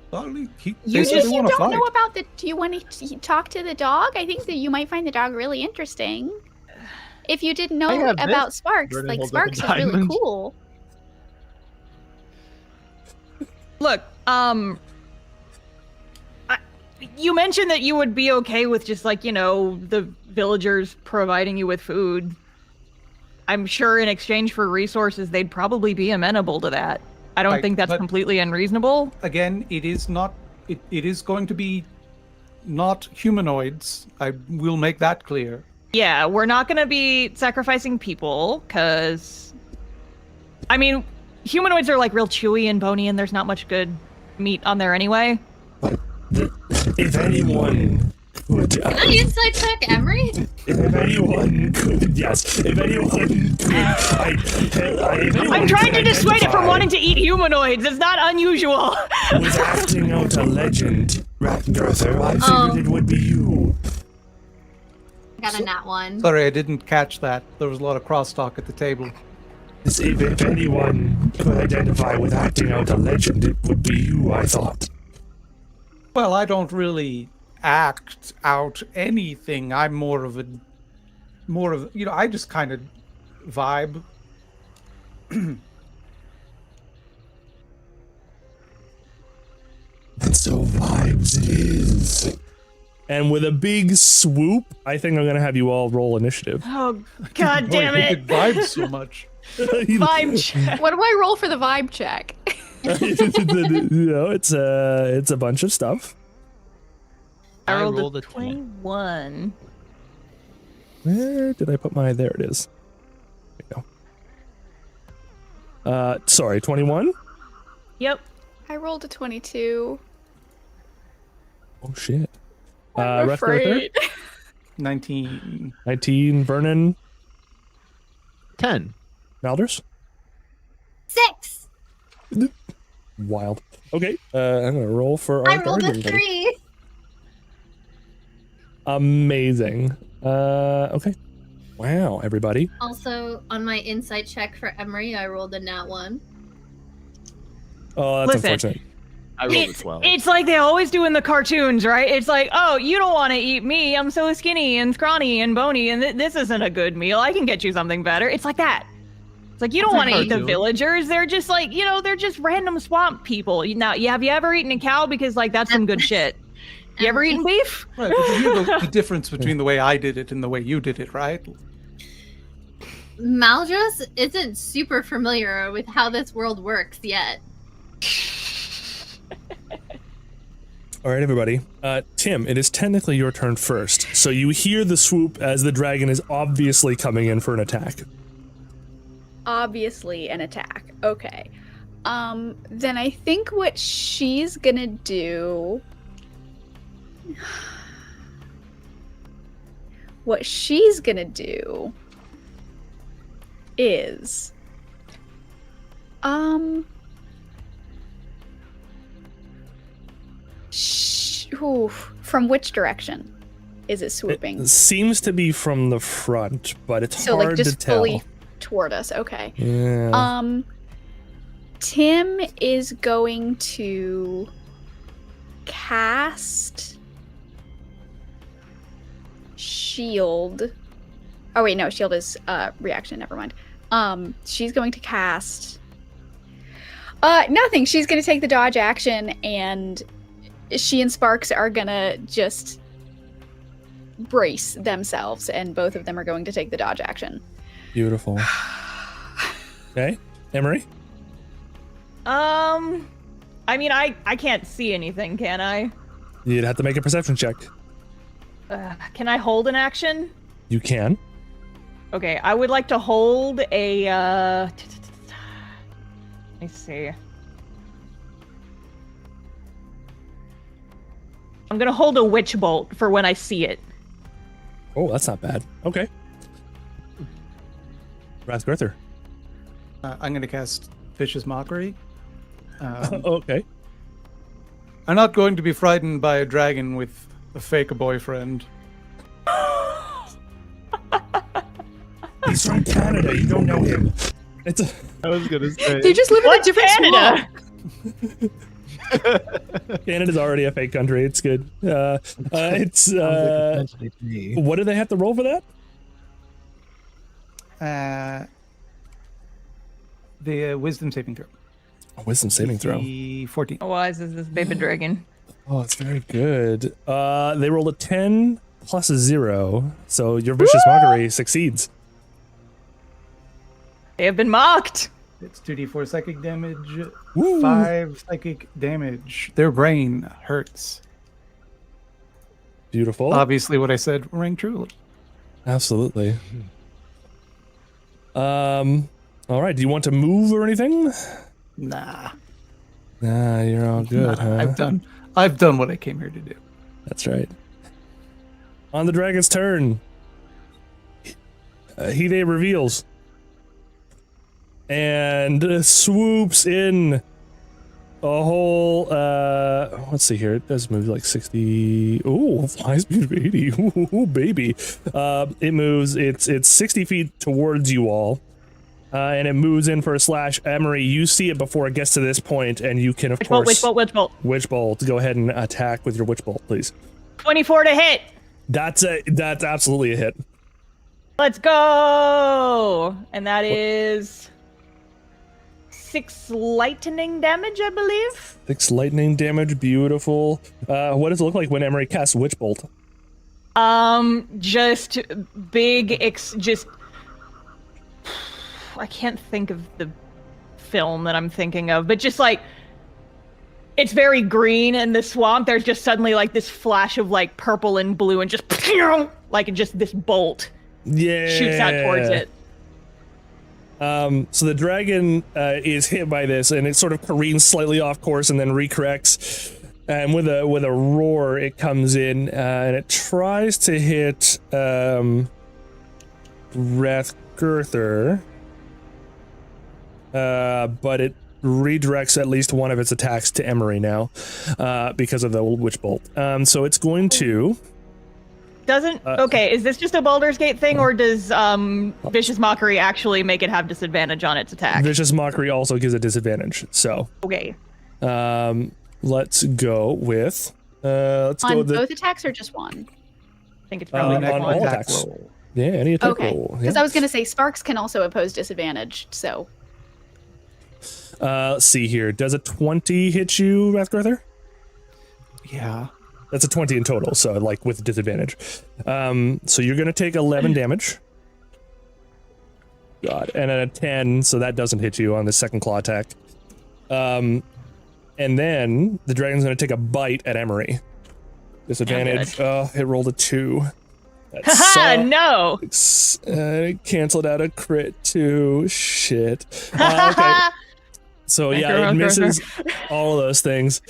They You said they don't want to fight. know about the. Do you want to talk to the dog? I think that you might find the dog really interesting. If you didn't know have about this. Sparks, Vernon like holds up a Sparks is really diamond. cool. Look, you mentioned that you would be okay with just like, you know, the villagers providing you with food. I'm sure in exchange for resources, they'd probably be amenable to that. I don't Right, think that's but- completely unreasonable. Again, it is not. It is going to be not humanoids. I will make that clear. Yeah, we're not going to be sacrificing people because, I mean, humanoids are like real chewy and bony and there's not much good meat on there anyway. If anyone would... Can I insight check Emery? If anyone could, yes. If anyone could, if anyone I'm trying to could dissuade it from identify wanting to eat humanoids. It's not unusual. was acting out a legend, Ratgurther, I figured it would be you. I got a nat 1. Sorry, I didn't catch that. There was a lot of crosstalk at the table. If anyone could identify with acting out a legend, it would be you, I thought. Well, I don't really act out anything. I'm more of I just kind of vibe. And so vibes it is. And with a big swoop, I think I'm going to have you all roll initiative. Oh, god Boy, damn you it. could vibe so much. Vibe check. What do I roll for the vibe check? You know, it's a bunch of stuff. I rolled, rolled a a 10. 21. Where did I put my... There it is. There you go. Sorry, 21? Yep. I rolled a 22. Oh, shit. I'm Ratgurther? afraid. 19. 19, Vernon, 10. Malders? 6! Wild. Okay, I'm going to roll for I our rolled a guardian buddy. 3! Amazing. Okay. Wow, everybody. Also, on my insight check for Emery, I rolled a nat 1. Oh, that's Listen. unfortunate. I rolled a 12. It's like they always do in the cartoons, right? It's like, oh, you don't want to eat me. I'm so skinny and scrawny and bony, and this isn't a good meal. I can get you something better. It's like that. It's like you don't That's want a to eat the cartoon. villagers. They're just like, you know, they're just random swamp people. Now, have you ever eaten a cow? Because like that's some good shit. You ever eaten beef? Right, but you hear the difference between the way I did it and the way you did it, right? Maldros isn't super familiar with how this world works yet. All right, everybody. Tim, it is technically your turn first. So you hear the swoop as the dragon is obviously coming in for an attack. Obviously an attack. Okay. Then I think what she's gonna do... What she's gonna do is... From which direction is it swooping? It seems to be from the front, but it's So hard like to just tell. fully toward us. Okay. Yeah. Tim is going to cast shield. Oh wait, no, shield is reaction, never mind. She's going to cast nothing. She's going to take the dodge action, and she and Sparks are going to just brace themselves, and both of them are going to take the dodge action. Beautiful. Okay, Emery. I mean, I can't see anything, can I? You'd have to make a perception check. Can I hold an action? You can. Okay, I would like to hold a, let me see. I'm gonna hold a witch bolt for when I see it. Oh, that's not bad. Okay. Rathgurther. I'm going to cast Vicious Mockery. Okay. I'm not going to be frightened by a dragon with a fake boyfriend. He's from Canada. You don't know him. I was gonna say. They just live in a different Canada? swamp. Canada's already a fake country. It's good. It's Sounds like potentially to me. what do they have to roll for that? The wisdom saving throw. A wisdom saving throw. The 14. How wise is this baby dragon? Oh, it's very good. They rolled a 10 plus a 0, so your vicious mockery succeeds. They have been mocked. It's 2d4 psychic damage, Woo. 5 psychic damage. Their brain hurts. Beautiful. Obviously, what I said rang true. Absolutely. All right. Do you want to move or anything? Nah, Nah, you're all good, huh? I've done what I came here to do. That's right. On the dragon's turn, he reveals and swoops in a whole. Let's see here. It does move like 60. Oh, flies speed of 80. Ooh, baby. It moves. It's 60 feet towards you all. And it moves in for a slash. Emery, you see it before it gets to this point, and you can, of course... Witch bolt. Witch bolt. Go ahead and attack with your witch bolt, please. 24 to hit. That's absolutely a hit. Let's go. And that is 6 lightning damage, I believe. 6 lightning damage. Beautiful. What does it look like when Emery casts witch bolt? Just big, just... I can't think of the film that I'm thinking of, but just like it's very green in the swamp. There's just suddenly like this flash of like purple and blue, and just like just this bolt shoots out towards it. So the dragon is hit by this, and it sort of careens slightly off course, and then recorrects. And with a roar, it comes in and it tries to hit Rathgurther. But it redirects at least one of its attacks to Emery now, because of the witch bolt. So it's going to... Okay, is this just a Baldur's Gate thing, or does Vicious Mockery actually make it have disadvantage on its attack? Vicious Mockery also gives a disadvantage, so... Okay. Let's go with... On both attacks or just one? I think it's probably on all attacks. Roll. Yeah, any attack Okay, roll. because Yeah. I was going to say Sparks can also oppose disadvantage, so... Let's see here. Does a 20 hit you, Rathgurther? Yeah. That's a 20 in total, so like with disadvantage. So you're gonna take 11 damage. God, and a 10, so that doesn't hit you on the second claw attack. And then the dragon's gonna take a bite at Emery. Disadvantage. Oh, it rolled a 2. Haha, no! Canceled out a crit too. Shit. Okay. So yeah, it misses all of those things.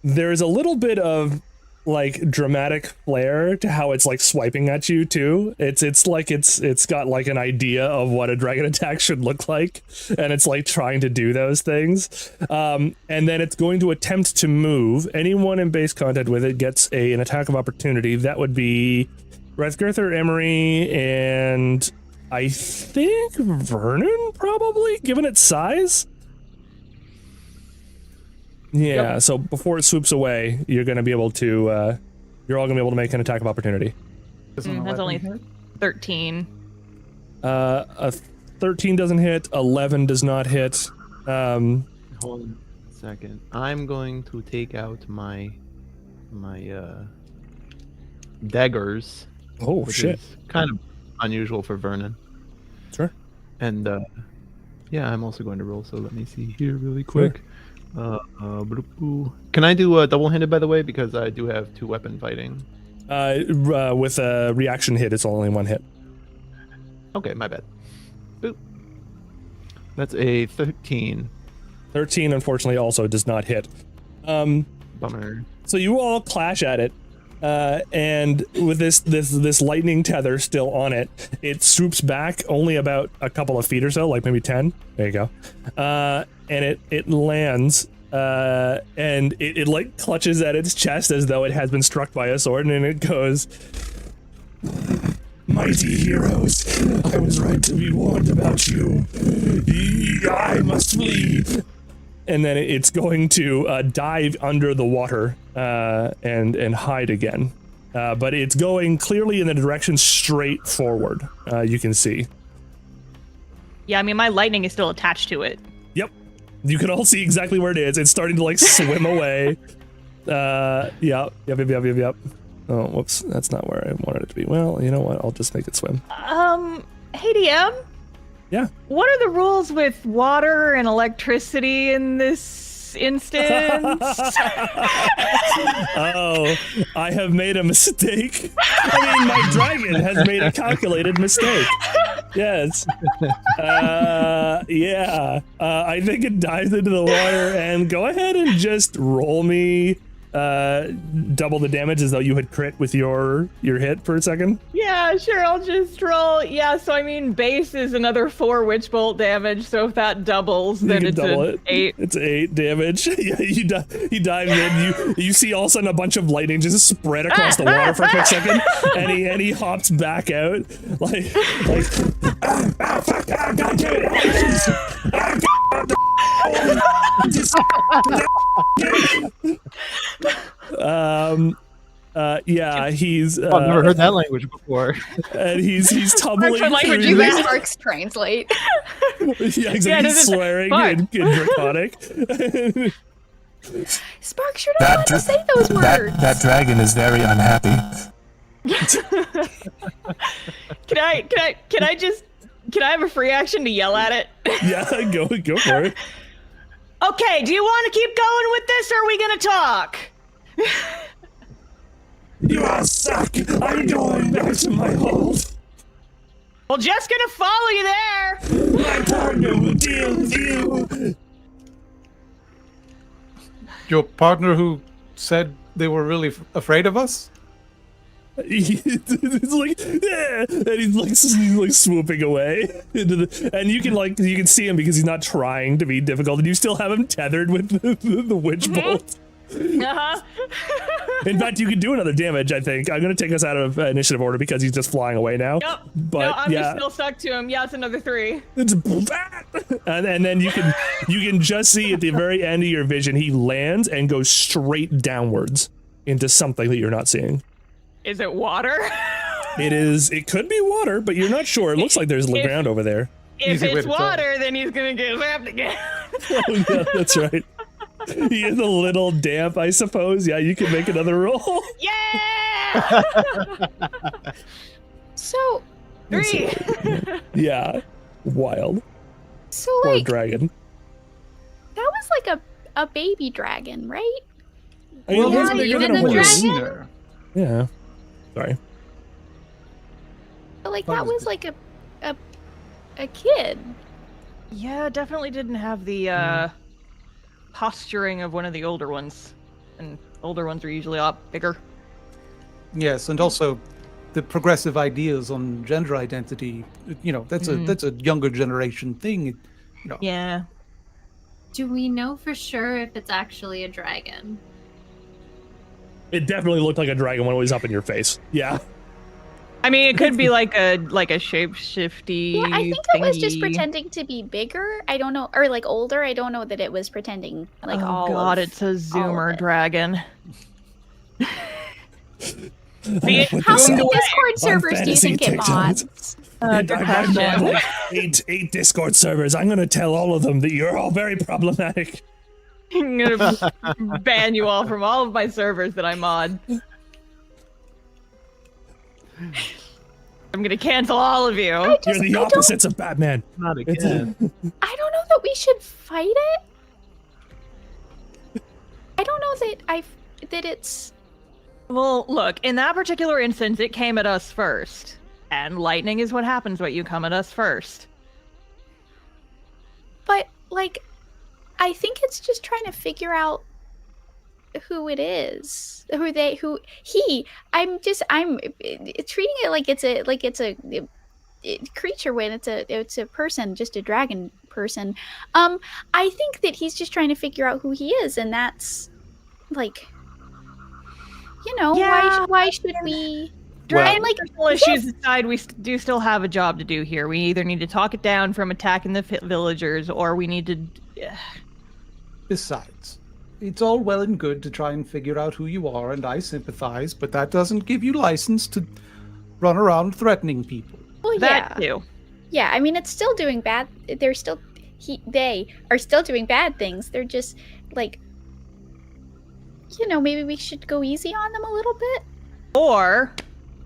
There's a little bit of like dramatic flair to how it's like swiping at you too. It's like it's got like an idea of what a dragon attack should look like, and it's like trying to do those things. And then it's going to attempt to move. Anyone in base contact with it gets an attack of opportunity. That would be Rathgurther, Emery, and I think Vernon, probably, given its size. Yeah, so before it swoops away, you're going to be able to, you're all going to be able to make an attack of opportunity. That's only 13. A 13 doesn't hit, 11 does not hit. Hold on a second. I'm going to take out my daggers. Oh Which shit! is kind of unusual for Vernon. Sure. And yeah, I'm also going to roll. So let me see here really quick. Can I do a double-handed, by the way, because I do have 2 weapon fighting. With a reaction hit, it's only 1 hit. Okay, my bad. Boop. That's a 13. 13, unfortunately, also does not hit. Bummer. So you all clash at it, and with this lightning tether still on it, it swoops back only about a couple of feet or so, like maybe 10. There you go. And it lands, and it like clutches at its chest as though it has been struck by a sword, and it goes, "Mighty heroes, I was right to be warned about you. I must flee." And then it's going to dive under the water and hide again. But it's going clearly in the direction straight forward, you can see. Yeah, I mean, my lightning is still attached to it. Yep. You can all see exactly where it is. It's starting to like swim away. Yep. Oh, whoops. That's not where I wanted it to be. Well, you know what? I'll just make it swim. Hey, DM? Yeah. What are the rules with water and electricity in this instance? Oh, I have made a mistake. I mean, my dragon has made a calculated mistake. Yes. Yeah. I think it dives into the water, and go ahead and just roll me double the damage as though you had crit with your hit for a second. Yeah, sure, I'll just roll. Yeah, so I mean, base is another 4 witch bolt damage, so if that doubles, then it's an 8. It's 8 damage. Yeah, he dives in. You see all of a sudden a bunch of lightning just spread across the water for a quick second, and he hops back out like fuck, God damn it. Yeah, he's I've never heard that language before. and he's tumbling What language through do this. Sparks translate? Yeah, exactly. Yeah, He's swearing in Draconic. Sparks, you're not allowed to say those words. That dragon is very unhappy. Can I have a free action to yell at it? Yeah, go for it. Okay, do you want to keep going with this, or are we gonna talk? You all suck. I'm going back to my hold. Well, just gonna follow you there. My partner will deal with you. Your partner who said they were really afraid of us? It's like, yeah, and he's like swooping away into and you can see him because he's not trying to be difficult, and you still have him tethered with the witch bolt. Uh-huh. In fact, you can do another damage. I think I'm gonna take us out of initiative order because he's just flying away now. Yep. But No, I'm yeah, just still stuck to him. Yeah, it's another 3. it's and then you can just see at the very end of your vision he lands and goes straight downwards into something that you're not seeing. Is it water? It could be water, but you're not sure. It looks like there's ground over there. If Easy way it's to tell. water, then he's gonna get zapped again. Oh, yeah, that's right. He is a little damp, I suppose. Yeah, you can make another roll. Yeah! So, 3. Yeah, wild. so Poor like, dragon. that was like a baby dragon, right? I mean, Well, it was yeah, bigger even than a the horse. dragon? Yeah. Sorry. But like, What that was was it? like a kid. Yeah, definitely didn't have the posturing of one of the older ones. And older ones are usually a lot bigger. Yes, and also the progressive ideas on gender identity. You know, that's a younger generation thing. You know, Yeah. Do we know for sure if it's actually a dragon? It definitely looked like a dragon when it was up in your face. Yeah. I mean, it could be like a shape-shifty Yeah, I think it was just thingy. pretending to be bigger. I don't know, or like older. I don't know that it was pretending like oh all. god, of, it's a all of zoomer it. dragon. See, How many Discord servers do you think it mods? Good I've question. mod like eight Discord servers. I'm gonna tell all of them that you're all very problematic. I'm gonna ban you all from all of my servers that I mod. I'm gonna cancel all of you. You're the opposites of Batman. Not again. I don't know that we should fight it. I don't know that it's. Well, look, in that particular instance, it came at us first. And lightning is what happens when you come at us first. But, like, I think it's just trying to figure out who it is. I'm treating it like it's a creature when it's a person, just a dragon person. I think that he's just trying to figure out who he is, and that's, like, Yeah. why should we... Dragon like, personal issues aside, we do still have a job to do here. We either need to talk it down from attacking the villagers, or we need to... Besides, it's all well and good to try and figure out who you are, and I sympathize, but that doesn't give you license to run around threatening people. Well, that yeah. too. Yeah, I mean, it's still doing bad. They are still doing bad things. They're just, like, maybe we should go easy on them a little bit. Or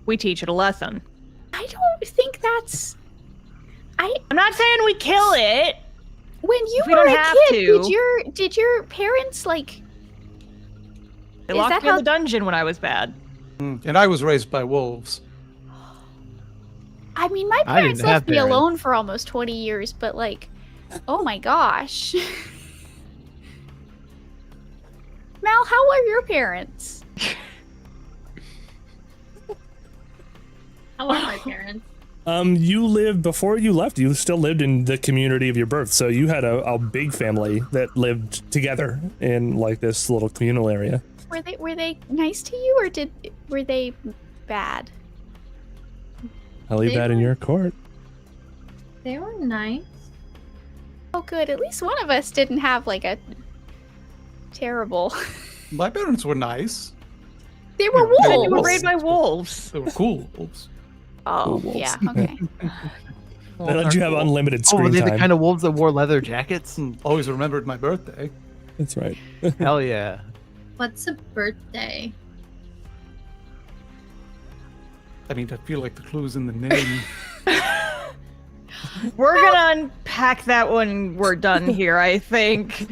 we teach it a lesson. I don't think that's... I'm not saying we kill it. When you We were don't a have kid, to. did your parents, like... They Is locked that me in how- the dungeon when I was bad. And I was raised by wolves. I mean, my I didn't parents have left me parents. alone for almost 20 years, but, like, oh my gosh. Mal, how are your parents? How are my parents? You lived before you left. You still lived in the community of your birth, so you had a big family that lived together in like this little communal area. Were they nice to you, or were they bad? I'll leave They that in were- your court. They were nice. Oh, good. At least one of us didn't have, like, a terrible... My parents were nice. They were Yeah, And wolves! you were wolves. raised by wolves. They were cool wolves. Oh, wolves. yeah, okay. They let you have unlimited Oh, were screen they time. the kind of wolves that wore leather jackets? Always remembered my birthday. That's right. Hell yeah. What's a birthday? I mean, I feel like the clue's in the name. We're gonna unpack that when we're done here, I think.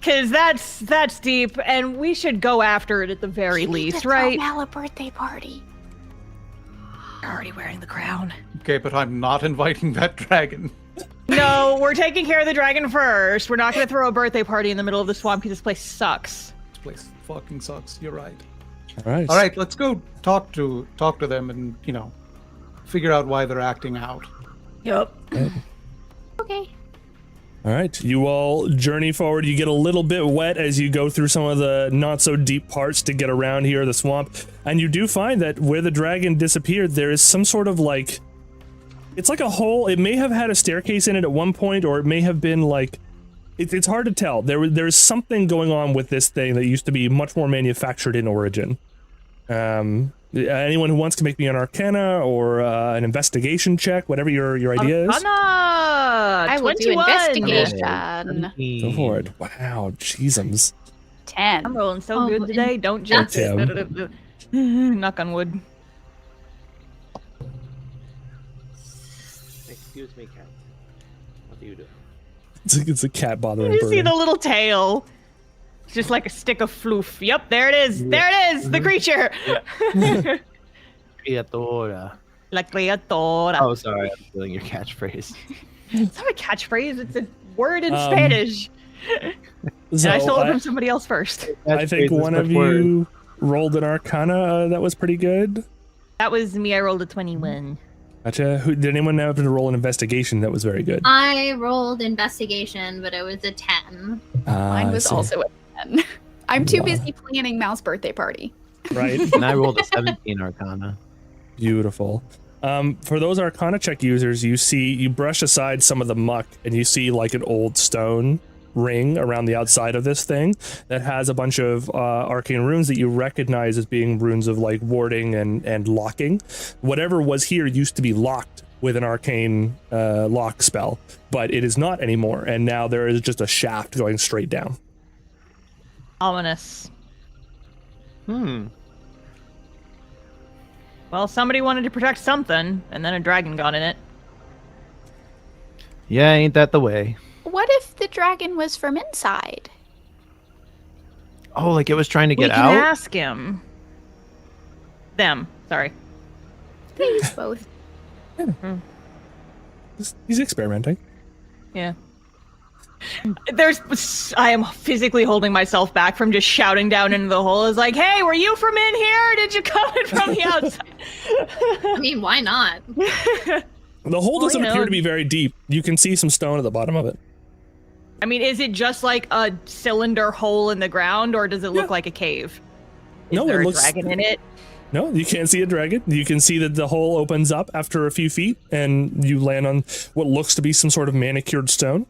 Because that's deep, and we should go after it at the very You need least, to throw right? Mal a birthday party. You're already wearing the crown. Okay, but I'm not inviting that dragon. No, we're taking care of the dragon first. We're not gonna throw a birthday party in the middle of the swamp because this place sucks. This place fucking sucks. You're right. All right. All right, let's go talk to them and, figure out why they're acting out. Yep. Okay. All right, you all journey forward. You get a little bit wet as you go through some of the not so deep parts to get around here, the swamp, and you do find that where the dragon disappeared, there is some sort of like, it's like a hole. It may have had a staircase in it at one point, or it may have been like, it's hard to tell. There's something going on with this thing that used to be much more manufactured in origin. Anyone who wants to make me an Arcana or an investigation check, whatever your idea is. Arcana! I will do 21. investigation. Go for it. Wow, jeezums. 10. I'm rolling so Oh, good today. Don't jinx Tim. it. Knock on wood. Excuse me, cat. What do you do? It's a cat bothering You see bird. the little tail. It's just like a stick of floof. Yep, there it is. There it is. The creature. Criatura. La criatura. Oh, sorry. I'm stealing your catchphrase. It's not a catchphrase. It's a word in Um, Spanish. So And I stole it I, from somebody else first. I think Catchphrase is one much of word. you rolled an Arcana that was pretty good. That was me. I rolled a 21. Gotcha. Did anyone happen to roll an investigation that was very good? I rolled investigation, but it was a 10. Mine I was see. also a 10. I'm too Wow. busy planning Mal's birthday party. Right. And I rolled a 17 Arcana. Beautiful. For those Arcana check users, you brush aside some of the muck and you see like an old stone ring around the outside of this thing that has a bunch of arcane runes that you recognize as being runes of like warding and locking. Whatever was here used to be locked with an arcane lock spell, but it is not anymore, and now there is just a shaft going straight down. Ominous. Well, somebody wanted to protect something, and then a dragon got in it. Yeah, ain't that the way? What if the dragon was from inside? Oh, like it was trying to We get can out? ask him. Them. Sorry. Please, both. He's experimenting. Yeah. I am physically holding myself back from just shouting down into the hole. It's like, hey, were you from in here? Or did you come in from the outside? I mean, why not? The hole doesn't appear to be very deep. You can see some stone at the bottom of it. I mean, is it just like a cylinder hole in the ground, or does it look like a cave? Is No, there it a looks- dragon in it? No, you can't see a dragon. You can see that the hole opens up after a few feet, and you land on what looks to be some sort of manicured stone.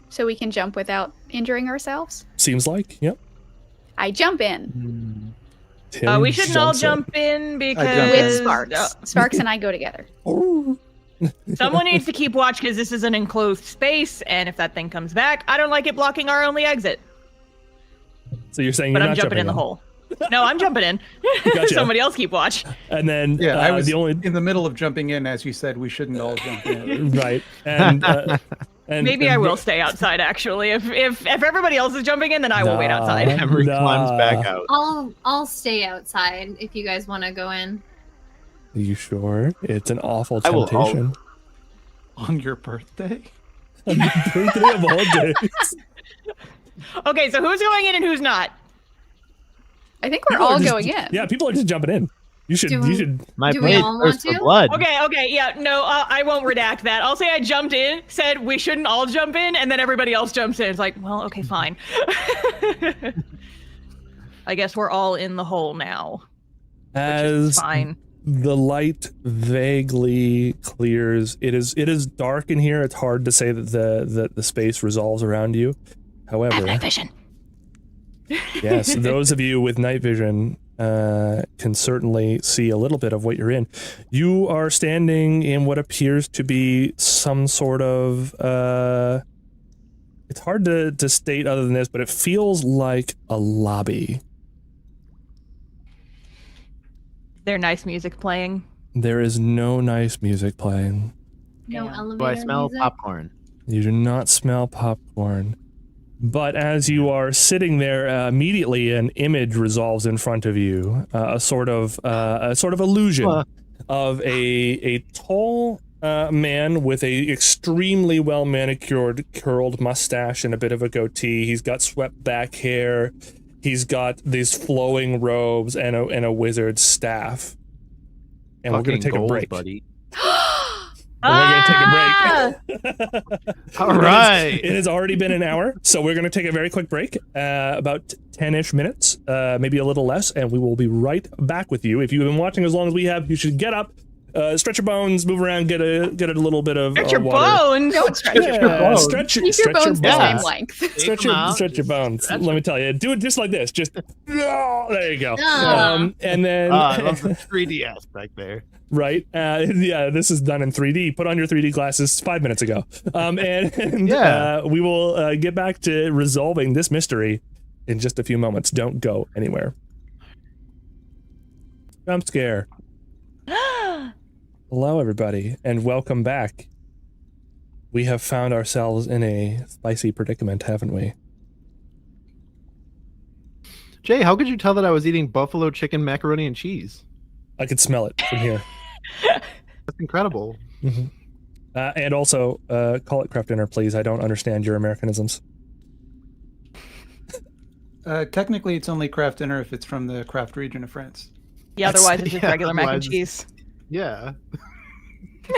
So we can jump without injuring ourselves? Seems like, yep. I jump in Tim We shouldn't all jumps in. jump in because jump with in. Sparks. Sparks and I go together. someone needs to keep watch because this is an enclosed space, and if that thing comes back, I don't like it blocking our only exit. So you're saying But you're I'm not jumping in the hole. No, I'm jumping in. Gotcha. Somebody else keep watch. And then Yeah, I was the only in the middle of jumping in as you said we shouldn't all jump in. right, and Maybe I will stay outside. Actually, if everybody else is jumping in, then I will wait Nah. outside. Emery climbs back Nah. out. I'll stay outside if you guys want to go in. Are you sure? It's an awful I will- temptation. On your birthday? On the birthday of all days. Okay, so who's going in and who's not? I think we're People are all just- going in. Yeah, people are just jumping in. You should. Do You we- should. My Do we blade all want thirsts for to? blood. Okay, yeah, no, I won't redact that. I'll say I jumped in, said we shouldn't all jump in, and then everybody else jumps in. It's like, well, okay, fine. I guess we're all in the hole now. Which is As fine. the light vaguely clears, it is dark in here. It's hard to say that the space resolves around you. However, Night vision. yes, those of you with night vision can certainly see a little bit of what you're in. You are standing in what appears to be some sort of it's hard to state other than this, but it feels like a lobby. There nice music playing. There is no nice music playing. No Damn. elevator Do I smell music? popcorn? You do not smell popcorn. But as you are sitting there, immediately an image resolves in front of you, a sort of illusion of a tall man with a extremely well manicured curled mustache and a bit of a goatee. He's got swept back hair. He's got these flowing robes and a wizard's staff. And we're gonna Fucking take a gold, break. buddy. We're gonna take a Ah! break. All right. It has already been an hour, so we're gonna take a very quick break, about 10-ish minutes, maybe a little less, and we will be right back with you. If you've been watching as long as we have, you should get up, stretch your bones, move around, get a little bit of Stretch your water. bones. Don't stretch your Yeah, bones. stretch Keep your stretch bones the bones. same length. Stretch them out. your bones. Stretch Let me tell you, do it just like this. Just there you go. Ah. And then I love the 3D aspect there. right, yeah, this is done in 3D. Put on your 3D glasses 5 minutes ago. And Yeah. we will get back to resolving this mystery in just a few moments. Don't go anywhere. Jump scare. Hello, everybody, and welcome back. We have found ourselves in a spicy predicament, haven't we? Jay, how could you tell that I was eating buffalo chicken macaroni and cheese? I could smell it from here. That's incredible. And also, call it craft dinner, please. I don't understand your Americanisms. Technically, it's only craft dinner if it's from the craft region of France. Yeah, otherwise it's just Yeah, regular mac and otherwise- cheese. Yeah.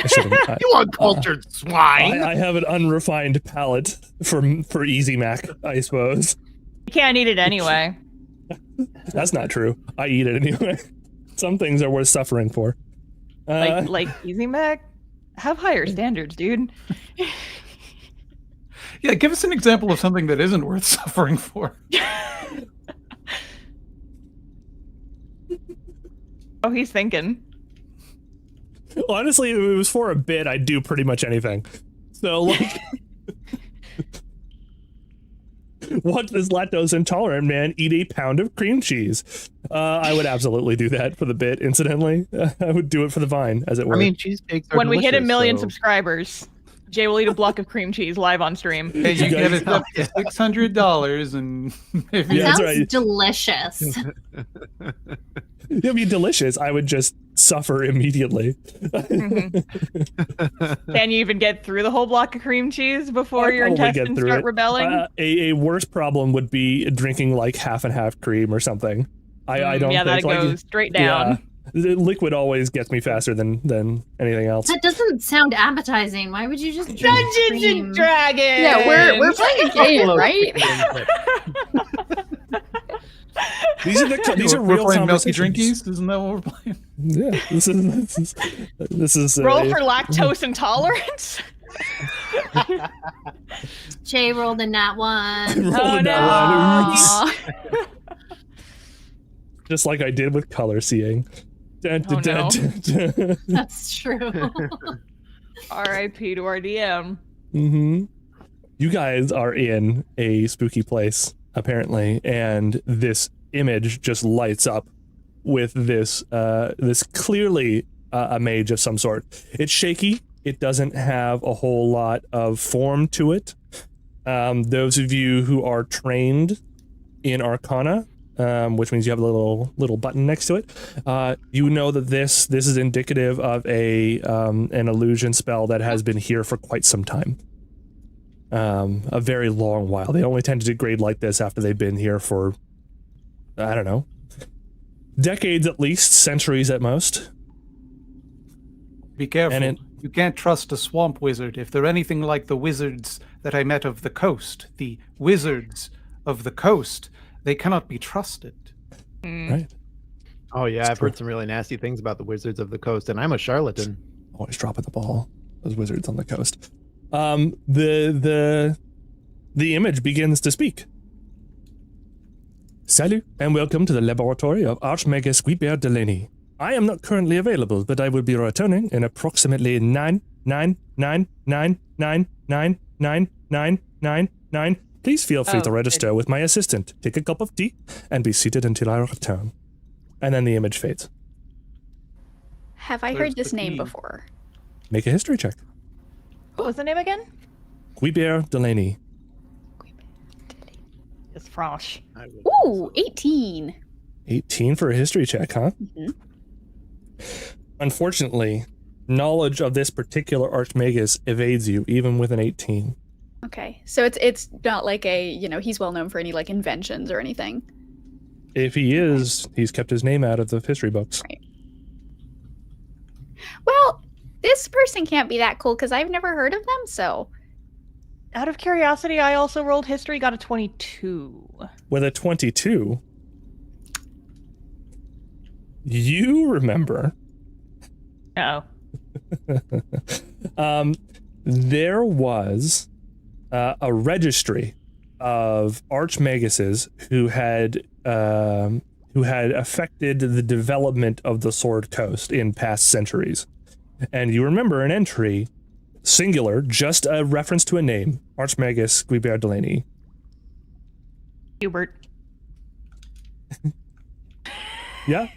I should've- You uncultured swine. I have an unrefined palate for Easy Mac, I suppose. You can't eat it anyway. That's not true. I eat it anyway. Some things are worth suffering for. Like Easy Mac. Have higher standards, dude. Yeah, give us an example of something that isn't worth suffering for. Oh, he's thinking. Honestly, if it was for a bit, I'd do pretty much anything. So, like, watch this lactose intolerant man eat a pound of cream cheese. I would absolutely do that for the bit, incidentally. I would do it for the vine, as it were. I mean, cheesecakes are When we hit a delicious, million so- subscribers, Jay will eat a block of cream cheese live on stream. Hey, you You get guys- it up to $600, and if It you Yeah, that's sounds right. delicious. It'd be delicious. I would just suffer immediately. Can you even get through the whole block of cream cheese before I'd your probably get intestines through start it. rebelling? A worse problem would be drinking like half and half cream or something. I don't Yeah, that think like goes straight down. the liquid always gets me faster than anything else. That doesn't sound appetizing. Why would you just drink Dungeons cream? and Dragons. Yeah, we're playing a game, right? These are we're real playing Milky conversations. Drinkies, isn't that what we're playing? Yeah, this is Roll for lactose intolerance. Jay rolled a nat one. rolling no. that one. Oops. Aw. Just like I did with color seeing. Dun, Oh, dun, no. dun, dun. That's true. R.I.P. to our DM. Mm-hmm. You guys are in a spooky place, apparently, and this image just lights up with this this clearly a mage of some sort. It's shaky. It doesn't have a whole lot of form to it. Those of you who are trained in Arcana, which means you have a little button next to it, you know that this is indicative of an illusion spell that has been here for quite some time. A very long while. They only tend to degrade like this after they've been here for, I don't know, decades at least, centuries at most. Be careful. And You can't trust a swamp wizard. If they're anything like the wizards that I met of the coast, the wizards of the coast, they cannot be trusted. Right. Oh yeah, It's I've true. heard some really nasty things about the Wizards of the Coast, and I'm a charlatan. Always dropping the ball. Those wizards on the coast. The image begins to speak. Salut, and welcome to the laboratory of Archmagus Guibert Delaney. I am not currently available, but I will be returning in approximately 9. Please feel free to Oh, register with my assistant. Take a cup of tea and be seated until I return. And then the image fades. Have I There's heard this the name key. before? Make a history check. What was the name again? Guibert Delaney. It's Frosh. Ooh, 18. 18 for a history check, huh? Mhm. Unfortunately, knowledge of this particular Archmagus evades you, even with an 18. Okay, so it's not like he's well known for any like inventions or anything. If he is, he's kept his name out of the history books. Well, this person can't be that cool because I've never heard of them. So Out of curiosity, I also rolled history, got a 22. With a 22, you remember Oh. there was a registry of Archmaguses who had affected the development of the Sword Coast in past centuries. And you remember an entry, singular, just a reference to a name, Archmagus Guibert Delaney. Hubert. Yeah,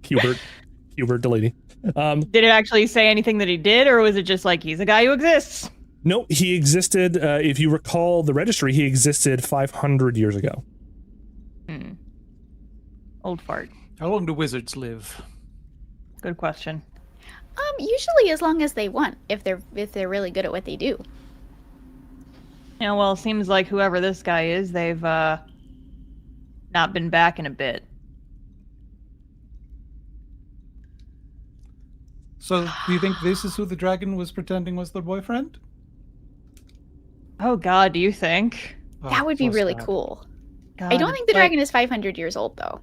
Hubert Delaney. Did it actually say anything that he did, or was it just like, he's a guy who exists? No, he existed, if you recall the registry, he existed 500 years ago. Old fart. How long do wizards live? Good question. usually as long as they want, if they're really good at what they do. Yeah, well, it seems like whoever this guy is, they've not been back in a bit. So, do you think this is who the dragon was pretending was their boyfriend? Oh god, do you think? Oh, That would be so really sad. cool. God, I don't think the like- dragon is 500 years old, though.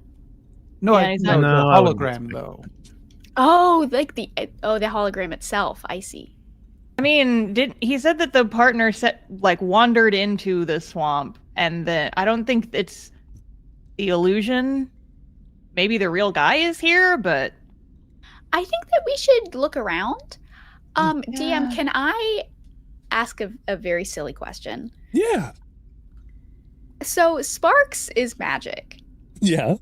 No, Yeah, he's not- the No, I wouldn't hologram expect though. Oh, like the hologram itself. I see. I mean, he said that the partner wandered into the swamp, and that I don't think it's the illusion. Maybe the real guy is here, but I think that we should look around. DM, Yeah. can I ask a very silly question? Yeah. So Sparks is magic, Yeah.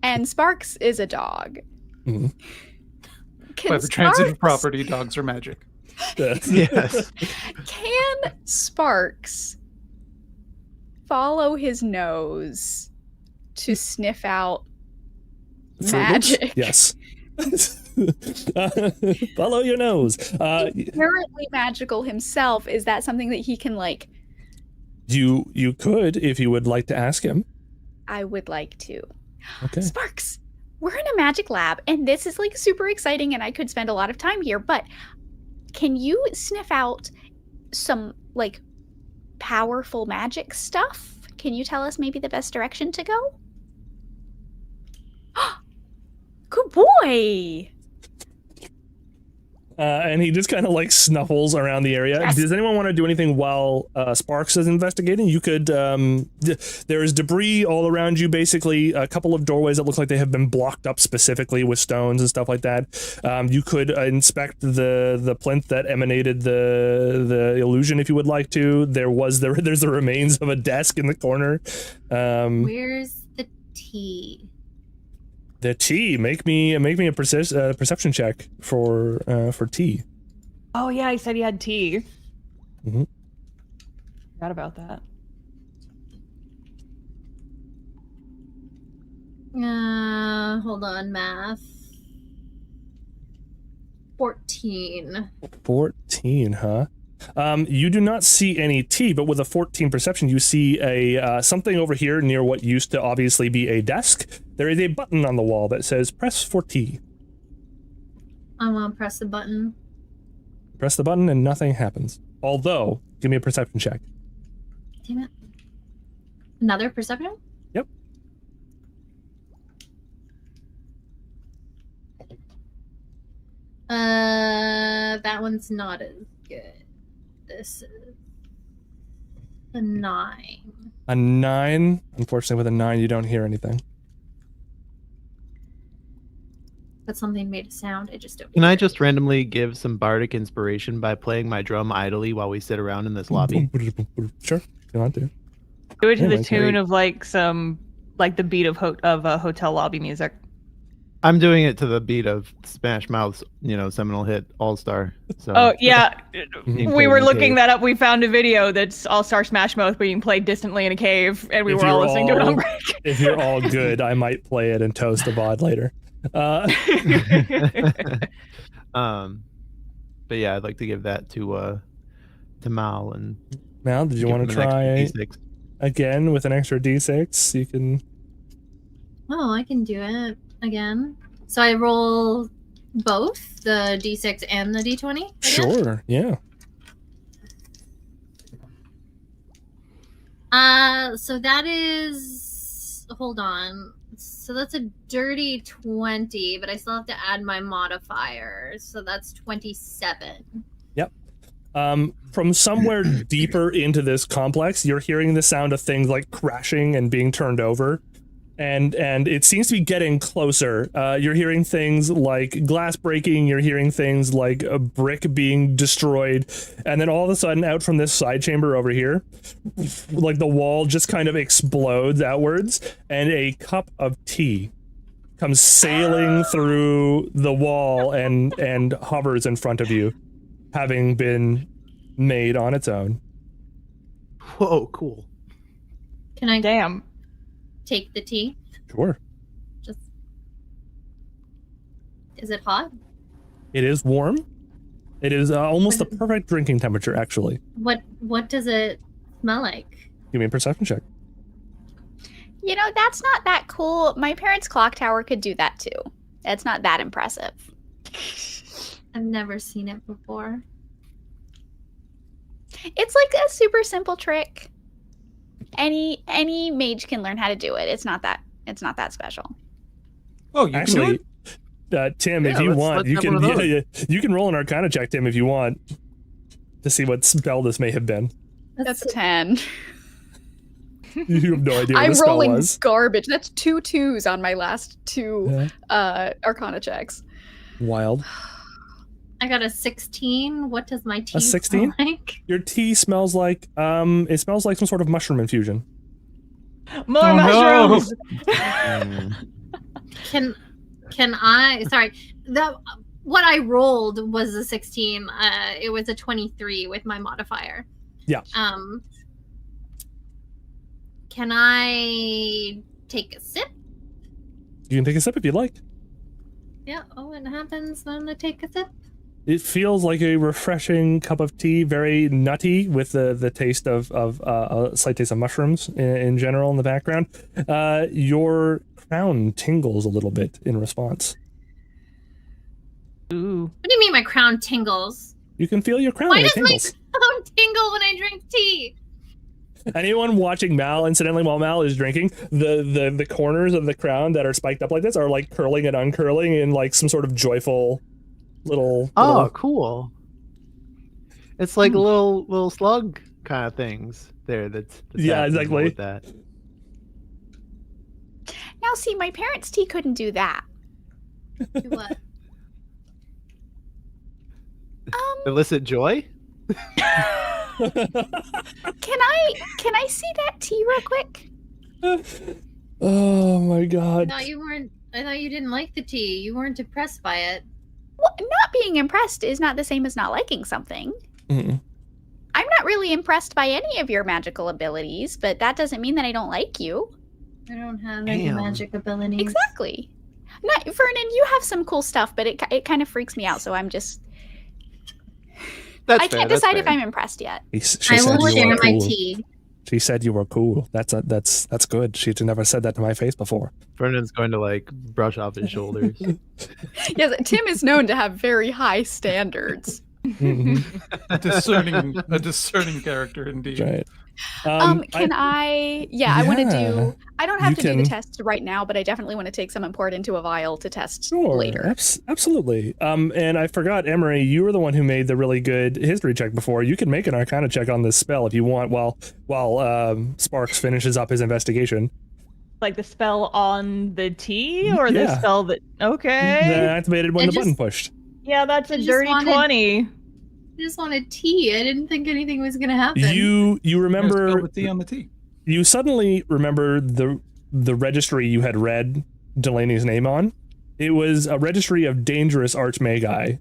and Sparks is a dog. Mhm. By the transitive property, dogs are magic. Yes. Can Sparks follow his nose to sniff out Fruit Loops? magic? Yes. Follow your nose. He's inherently magical himself. Is that something that he can like? You could, if you would like to ask him. I would like to. Okay. Sparks, we're in a magic lab, and this is like super exciting, and I could spend a lot of time here. But can you sniff out some like powerful magic stuff? Can you tell us maybe the best direction to go? Good boy. And he just kind of like snuffles around the area. Yes. Does anyone want to do anything while Sparks is investigating? You could. There is debris all around you. Basically, a couple of doorways that look like they have been blocked up specifically with stones and stuff like that. You could inspect the plinth that emanated the illusion if you would like to. There's the remains of a desk in the corner. Where's the tea? The tea. Make me a perception check for tea. Oh yeah, he said he had tea. Mm-hmm. Forgot about that. Hold on, math. 14. 14, huh? You do not see any tea, but with a 14 perception, you see a something over here near what used to obviously be a desk. There is a button on the wall that says "Press for tea." I want to press the button. Press the button and nothing happens. Although, give me a perception check. Damn it. Another perception? Yep. That one's not as good. This is a 9. A 9. Unfortunately, with a 9, you don't hear anything. But something made a sound. I just don't. Can I hear it. just randomly give some bardic inspiration by playing my drum idly while we sit around in this lobby? Sure, if you want to. Do it to Yeah, the like, tune great. of like some like the beat of hotel lobby music. I'm doing it to the beat of Smash Mouth's, seminal hit All Star. So Oh yeah, being we played were in the looking cave. that up. We found a video that's All Star Smash Mouth being played distantly in a cave, and we If were all you're listening to it all- on break. If you're all good, I might play it and toast a bod later. But yeah, I'd like to give that to Mal and Mal, did you give want to him an extra try D6. again with an extra d6? You can. Oh, I can do it again. So I roll both the d6 and the d20? again? Sure, yeah. So that is. Hold on. So that's a dirty 20, but I still have to add my modifiers. So that's 27. From somewhere deeper into this complex, you're hearing the sound of things like crashing and being turned over. And it seems to be getting closer. You're hearing things like glass breaking, you're hearing things like a brick being destroyed, and then all of a sudden out from this side chamber over here, like the wall just kind of explodes outwards, and a cup of tea comes sailing through the wall and hovers in front of you, having been made on its own. Whoa, cool. Can I Damn. take the tea? Sure. Just. Is it hot? It is warm. It is almost the perfect drinking temperature, actually. What does it smell like? Give me a perception check. You know, that's not that cool. My parents' clock tower could do that too. It's not that impressive. I've never seen it before. It's like a super simple trick. Any mage can learn how to do it. It's not that special. Oh, you can do Actually, it? Tim, if Yeah, you let's want, you have can one of those. you can roll an Arcana check, Tim, if you want, to see what spell this may have been. That's a 10. You have no idea what I'm the spell rolling was. garbage. That's 2 2s on my last 2 Yeah. Arcana checks. Wild. I got a 16. What does my tea 16? smell like? Your tea smells like it smells like some sort of mushroom infusion. More Oh, no. mushrooms. Mm. Can I? Sorry, what I rolled was a 16. It was a 23 with my modifier. Yeah. Can I take a sip? You can take a sip if you'd like. Yeah. Oh, it happens when I take a sip. It feels like a refreshing cup of tea, very nutty with the taste of a slight taste of mushrooms in general in the background. Your crown tingles a little bit in response. Ooh. What do you mean my crown tingles? You can feel your crown Why when it does my tingles. crown tingle when I drink tea? Anyone watching Mal, incidentally, while Mal is drinking, the corners of the crown that are spiked up like this are like curling and uncurling in like some sort of joyful little. Cool. It's like little slug kind of things there. That's Yeah, happening exactly. With that. Now, see, my parents' tea couldn't do that. Do what? Illicit joy? Can I see that tea real quick? Oh my I god. thought you didn't like the tea. You weren't impressed by it. Well, not being impressed is not the same as not liking something. Mm-mm. I'm not really impressed by any of your magical abilities, but that doesn't mean that I don't like you. I don't have any Damn. magic abilities. Exactly. Not, Vernon, you have some cool stuff, but it kind of freaks me out, so I'm just... That's I can't decide if I'm impressed yet. She I said will you share were my cool. tea. She said you were cool. That's good. She'd never said that to my face before. Vernon's going to like brush off his shoulders. Yes, Tim is known to have very high standards. Mhm. A discerning character indeed. Right. Can I want to yeah, do... I don't have you to do can- the test right now, but I definitely want to take some and pour it into a vial to test Sure, later. absolutely. And I forgot, Emery, you were the one who made the really good history check before. You can make an Arcana check on this spell if you want, while Sparks finishes up his investigation. Like the spell on the tea, or the Yeah. spell that? Okay. That activated when I the button just- pushed. Yeah, that's a I just dirty wanted- 20. I just wanted tea. I didn't think anything was gonna happen. You Spill remember? the tea on the tea. You suddenly remember the registry you had read Delaney's name on. It was a registry of dangerous archmagi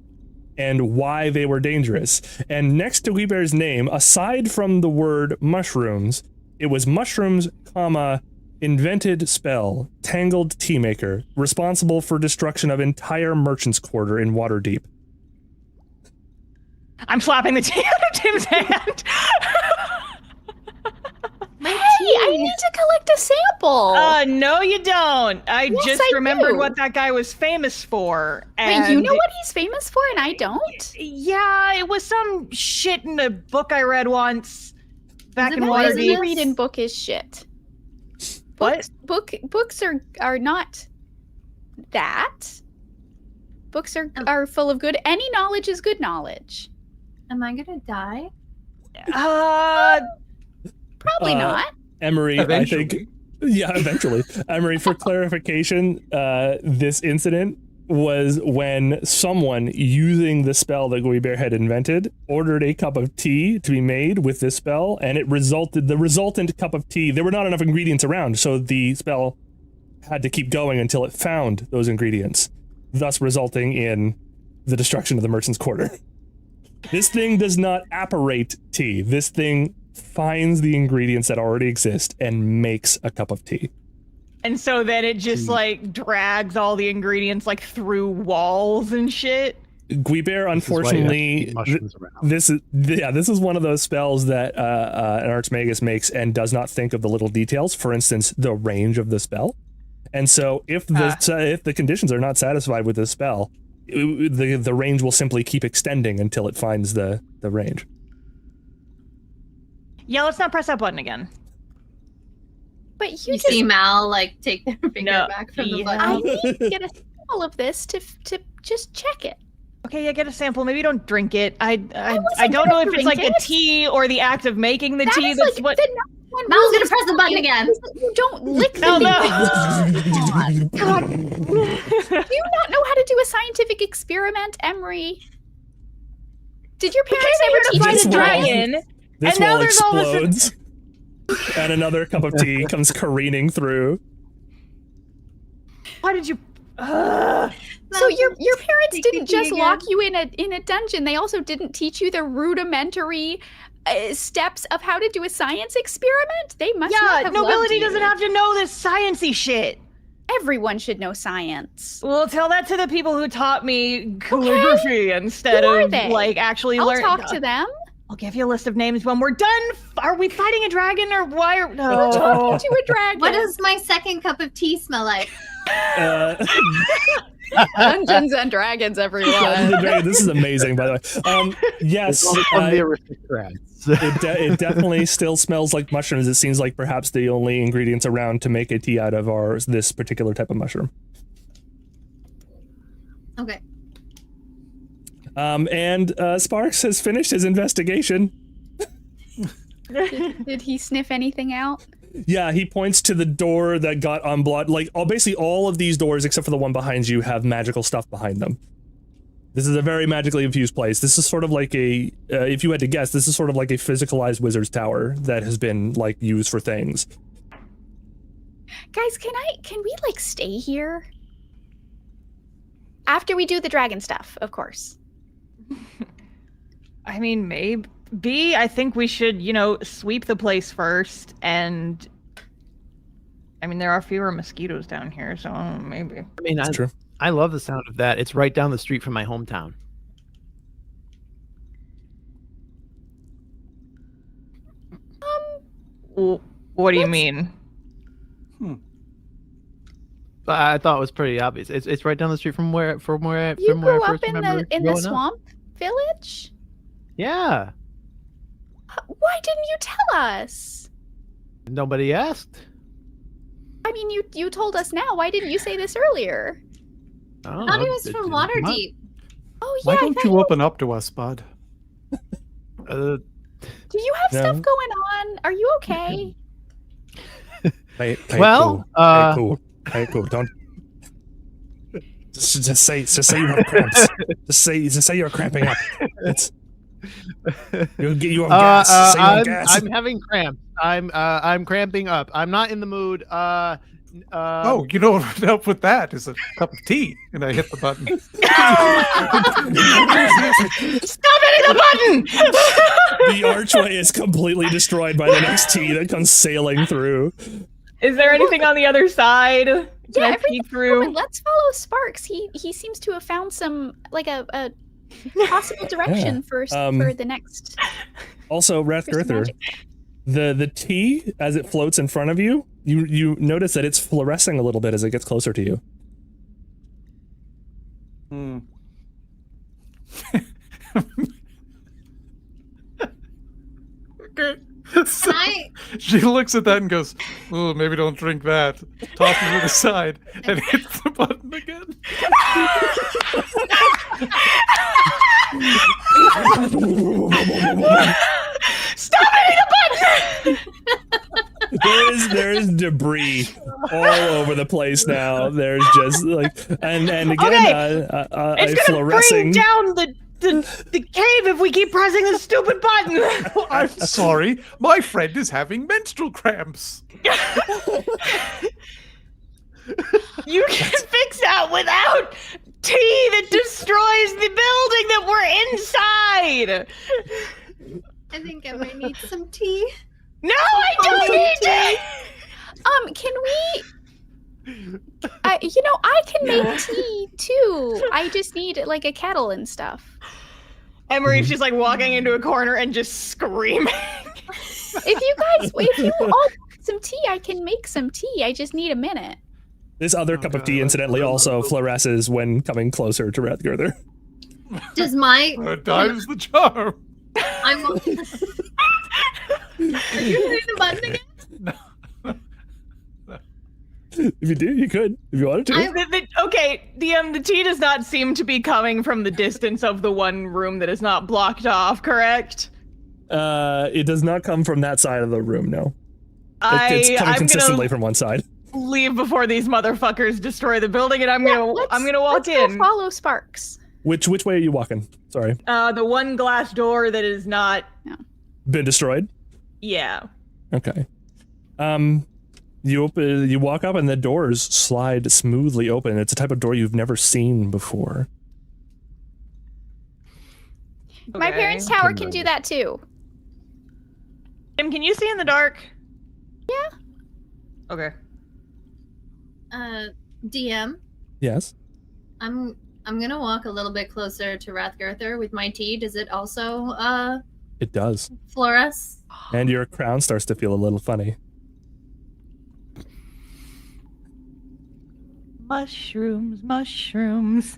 and why they were dangerous. And next to Weebear's name, aside from the word mushrooms, it was mushrooms, comma, invented spell, tangled tea maker, responsible for destruction of entire merchant's quarter in Waterdeep. I'm slapping the tea out of Tim's hand. My Hey, tea. I need to collect a sample. No, you don't. I Yes, just I remembered do. what that guy was famous for. Wait, you and- know what he's famous for and I don't? Yeah, it was some shit in a book I read once back it in about Everything you Waterdeep. read in book is shit. What? Books are not that. Books are full of good. Any knowledge is good knowledge. Am I gonna die? Probably not. Emery, I think. Eventually. Yeah, eventually. Emery, for clarification, this incident was when someone using the spell that Guibear had invented ordered a cup of tea to be made with this spell, and the resultant cup of tea, there were not enough ingredients around, so the spell had to keep going until it found those ingredients, thus resulting in the destruction of the merchant's quarter. This thing does not apparate tea. This thing finds the ingredients that already exist and makes a cup of tea. And so then it just like drags all the ingredients like through walls and shit. Guibear, This is why you have to unfortunately, keep mushrooms around. this is one of those spells that an Archmagus makes and does not think of the little details. For instance, the range of the spell. And so if the conditions are not satisfied with this spell, the range will simply keep extending until it finds the range. Yeah, let's not press that button again. But You you see just Mal like take their finger No, back from the yeah. button. I need to get a sample of this to just check it. Okay, yeah, get a sample. Maybe don't drink it. I wasn't don't know gonna if it's drink like the it. tea or the act of making the That tea. is That's like what. the number one Mal's rule gonna is press the button again. You don't lick the No, no. thing. God. Do you not know how to do a scientific experiment, Emery? Did your parents Came ever here to teach find you This a wall- dragon. This And now wall there's all this- explodes, and another cup of tea comes careening through. Why did you? So your parents Take didn't the just tea lock you in a dungeon. They also didn't teach you the rudimentary steps of how to do a science experiment. They must not have loved nobility you. doesn't have to know this sciencey shit. Everyone should know science. Well, tell that to the people who taught me calligraphy instead Who are of they? like actually I'll learn. talk to them. I'll give you a list of names when we're done. Are we fighting a dragon or why? No. Talking to a dragon. What does my second cup of tea smell like? Dungeons and Dragons, everyone? This is amazing, by the way. Yes, From the aristocrats. it definitely still smells like mushrooms. It seems like perhaps the only ingredients around to make a tea out of are this particular type of mushroom. Okay. And Sparks has finished his investigation. Did he sniff anything out? Yeah, he points to the door that got unblocked. Like, basically all of these doors, except for the one behind you, have magical stuff behind them. This is a very magically infused place. This is sort of like a, if you had to guess, this is sort of like a physicalized wizard's tower that has been, like, used for things. Guys, can we like stay here? After we do the dragon stuff, of course. I mean, maybe. I think we should, sweep the place first. And I mean, there are fewer mosquitoes down here, so maybe. I mean, That's true. I love the sound of that. It's right down the street from my hometown. What do you mean? I thought it was pretty obvious. It's right down the street from where You I grew first up in remember the growing up. swamp village? Yeah. Why didn't you tell us? Nobody asked. I mean, you told us now. Why didn't you say this earlier? I I don't thought know. he was from Waterdeep. Oh yeah. Why I don't thought you open up to us, bud? Do you have No. stuff going on? Are you okay? Hey, Well, cool. Hey, cool. Don't. Just say you have cramps. Just say you're cramping up. You have gas. Just say you have gas. I'm having cramps. I'm cramping up. I'm not in the mood. Oh, you know what would help with that is a cup of tea. And I hit the button. Stop hitting the button! The archway is completely destroyed by the next tea that comes sailing through. Is there anything on the other side? Can I everything's peek through? fine. Let's follow Sparks. He seems to have found some like a possible direction for the next. Also, for some Rathgirther, magic. the tea as it floats in front of you, you notice that it's fluorescing a little bit as it gets closer to you. Hmm. Okay. So she looks at that and goes, "Oh, maybe don't drink that." Tosses it aside and hits the button again. Stop hitting the button! There is debris all over the place now. There's just like and again a It's gonna fluorescing. bring down the cave if we keep pressing the stupid button. I'm sorry, my friend is having menstrual cramps. You can fix that without tea that destroys the building that we're inside. I think I might need some tea. No, I don't need it. Can we? I can make tea too. I just need like a kettle and stuff. Emery's just like walking into a corner and just screaming. If you all want some tea, I can make some tea. I just need a minute. This other cup of tea, incidentally, also fluoresces when coming closer to Rathgirther. Does my Time's the charm. I'm are you hitting the button again? If you do, you could. If you wanted to. Okay, the tea does not seem to be coming from the distance of the one room that is not blocked off, correct? It does not come from that side of the room, no. It's coming I'm consistently gonna from one side. leave before these motherfuckers destroy the building, and I'm gonna walk let's go in. follow Sparks. Which way are you walking? Sorry. The one glass door that is not. Been destroyed? Yeah. Okay. You walk up and the doors slide smoothly open. It's a type of door you've never seen before. My parents' tower can do that too. Tim, can you see in the dark? Yeah. Okay. DM, Yes. I'm gonna walk a little bit closer to Rathgurther with my tea. Does it also It does. fluoresce? And your crown starts to feel a little funny. Mushrooms, mushrooms.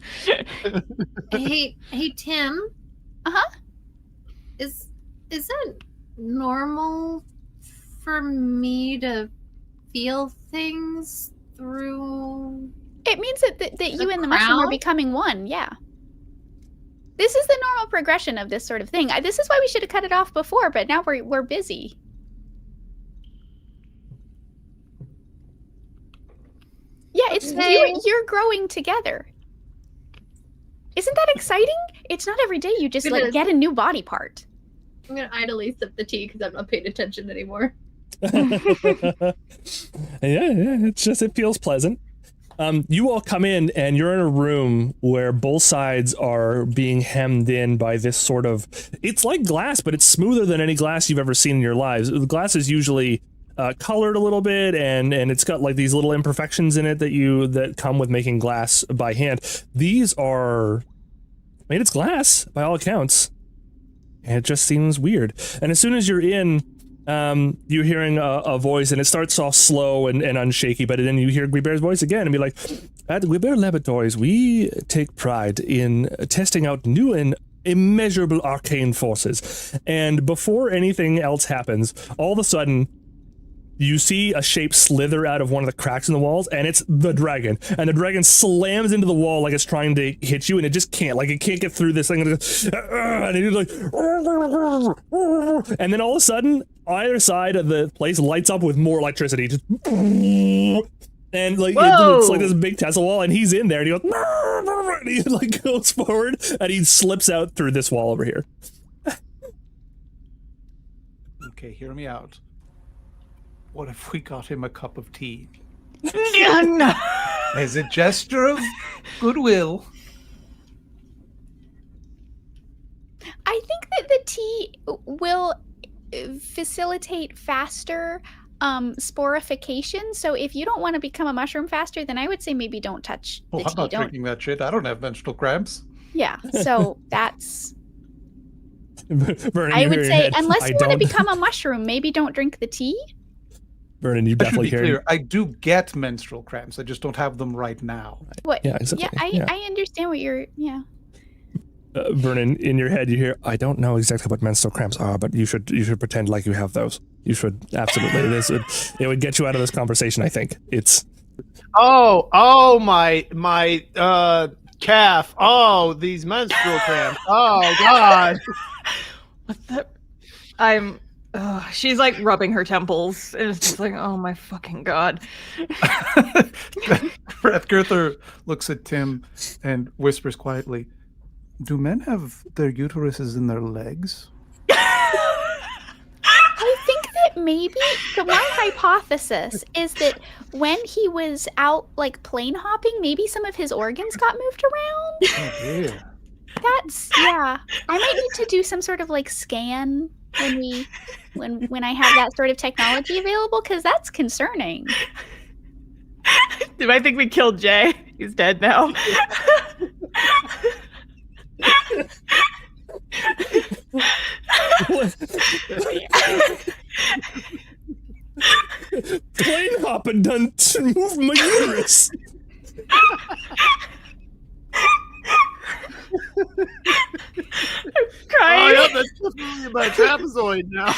Hey, Tim. Uh-huh. Is that normal for me to feel things through? It means that you and the mushroom are crown? becoming one, yeah. This is the normal progression of this sort of thing. This is why we should have cut it off before, but now we're busy. Yeah, it's Okay. you're growing together. Isn't that exciting? It's not every day you just It like is. get a new body part. I'm gonna idly sip the tea because I'm not paying attention anymore. Yeah, it feels pleasant. You all come in and you're in a room where both sides are being hemmed in by this sort of, it's like glass, but it's smoother than any glass you've ever seen in your lives. The glass is usually colored a little bit and it's got like these little imperfections in it that come with making glass by hand. These are, I mean, it's glass by all accounts. And it just seems weird. And as soon as you're in, you're hearing a voice, and it starts off slow and unshaky, but then you hear Guibert's voice again and be like, at Guibert Laboratories, we take pride in testing out new and immeasurable arcane forces. And before anything else happens, all of a sudden, you see a shape slither out of one of the cracks in the walls, and it's the dragon. And the dragon slams into the wall like it's trying to hit you, and it just can't. Like, it can't get through this thing. And it's like, and then all of a sudden, either side of the place lights up with more electricity. Just, and like, it's like this big Tesla wall, and he's in there, and he goes, and he like goes forward, and he slips out through this wall over here. Okay, hear me out. What if we got him a cup of tea? No. As a gesture of goodwill. I think that the tea will facilitate faster sporification. So if you don't want to become a mushroom faster, then I would say maybe don't touch the Oh, I'm tea. not Don't. drinking that shit. I don't have menstrual cramps. Yeah. So that's. Vernon, I you would hear in your say head, unless "I you want to don't." become a mushroom, maybe don't drink the tea. Vernon, you I should definitely be hear. clear. I do get menstrual cramps. I just don't have them right now. What? Yeah, exactly. Yeah, I understand what you're. Yeah. Vernon, in your head, you hear, I don't know exactly what menstrual cramps are, but you should pretend like you have those. You should absolutely. It would get you out of this conversation. I think it's. Oh my calf. Oh, these menstrual cramps. Oh God. What the? She's like rubbing her temples, and it's just like, oh my fucking god. Rathgurther looks at Tim and whispers quietly, "Do men have their uteruses in their legs?" I think that maybe so my hypothesis is that when he was out like plane hopping, maybe some of his organs got moved around. Oh dear. That's I might need to do some sort of like scan when I have that sort of technology available, because that's concerning. I think we killed Jay. He's dead now. Plane hopping done to move my uterus. Crying. Oh yeah, that's definitely my trapezoid now.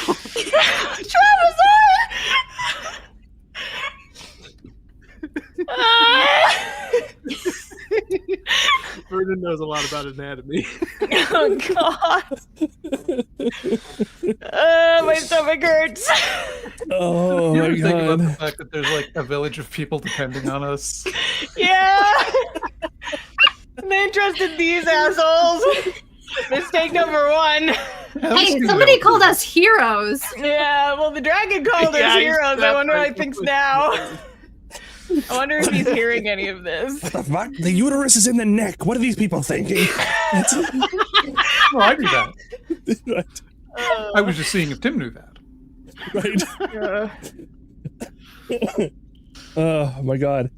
Vernon knows a lot about anatomy. Oh god. My stomach hurts. Oh You my ever think about the god. fact that there's like a village of people depending on us? Yeah. They trusted these assholes. Mistake number one. Hey, somebody called us heroes. Yeah, well, the dragon called us heroes. I wonder what he thinks now. I wonder if he's hearing any of this. What the fuck? The uterus is in the neck. What are these people thinking? Well, I knew that. Right. I was just seeing if Tim knew that. Right. Oh my god.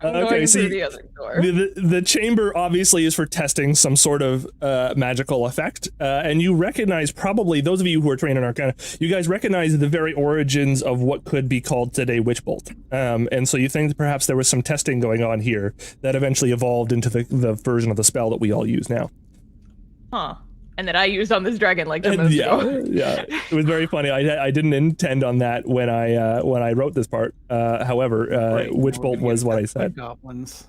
Okay, Going so through the other door. the chamber obviously is for testing some sort of magical effect, and you recognize, probably those of you who are trained in Arcana, you guys recognize the very origins of what could be called today Witch Bolt, and so you think that perhaps there was some testing going on here that eventually evolved into the version of the spell that we all use now. Huh. And that I used on this dragon like 10 minutes ago. Yeah, it was very funny. I didn't intend on that when I wrote this part. However, Witch Bolt was what I said. Goblins.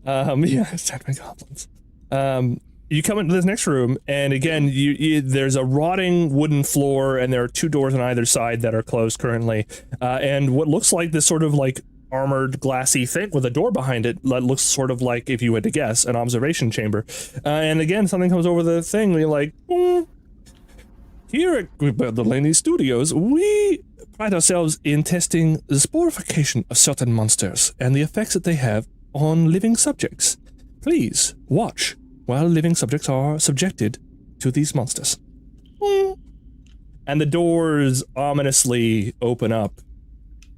Yeah, attacked by goblins. You come into this next room, and again, there's a rotting wooden floor, and there are 2 doors on either side that are closed currently, and what looks like this sort of like armored glassy thing with a door behind it that looks sort of like, if you had to guess, an observation chamber. And again, something comes over the thing, and you're like, here at Delaney Studios, we pride ourselves in testing the sporification of certain monsters and the effects that they have on living subjects. Please watch while living subjects are subjected to these monsters. And the doors ominously open up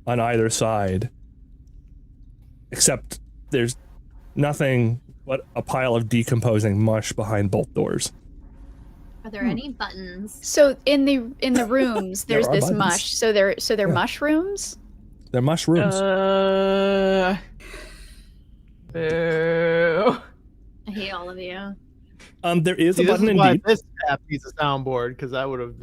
on either side, except there's nothing but a pile of decomposing mush behind both doors. Are there any buttons? So in the rooms, There there's are this buttons. mush. So they're mushrooms. They're mushrooms. Boo. I hate all of you. There is See, a this button is why indeed. this app needs a soundboard, because I would have.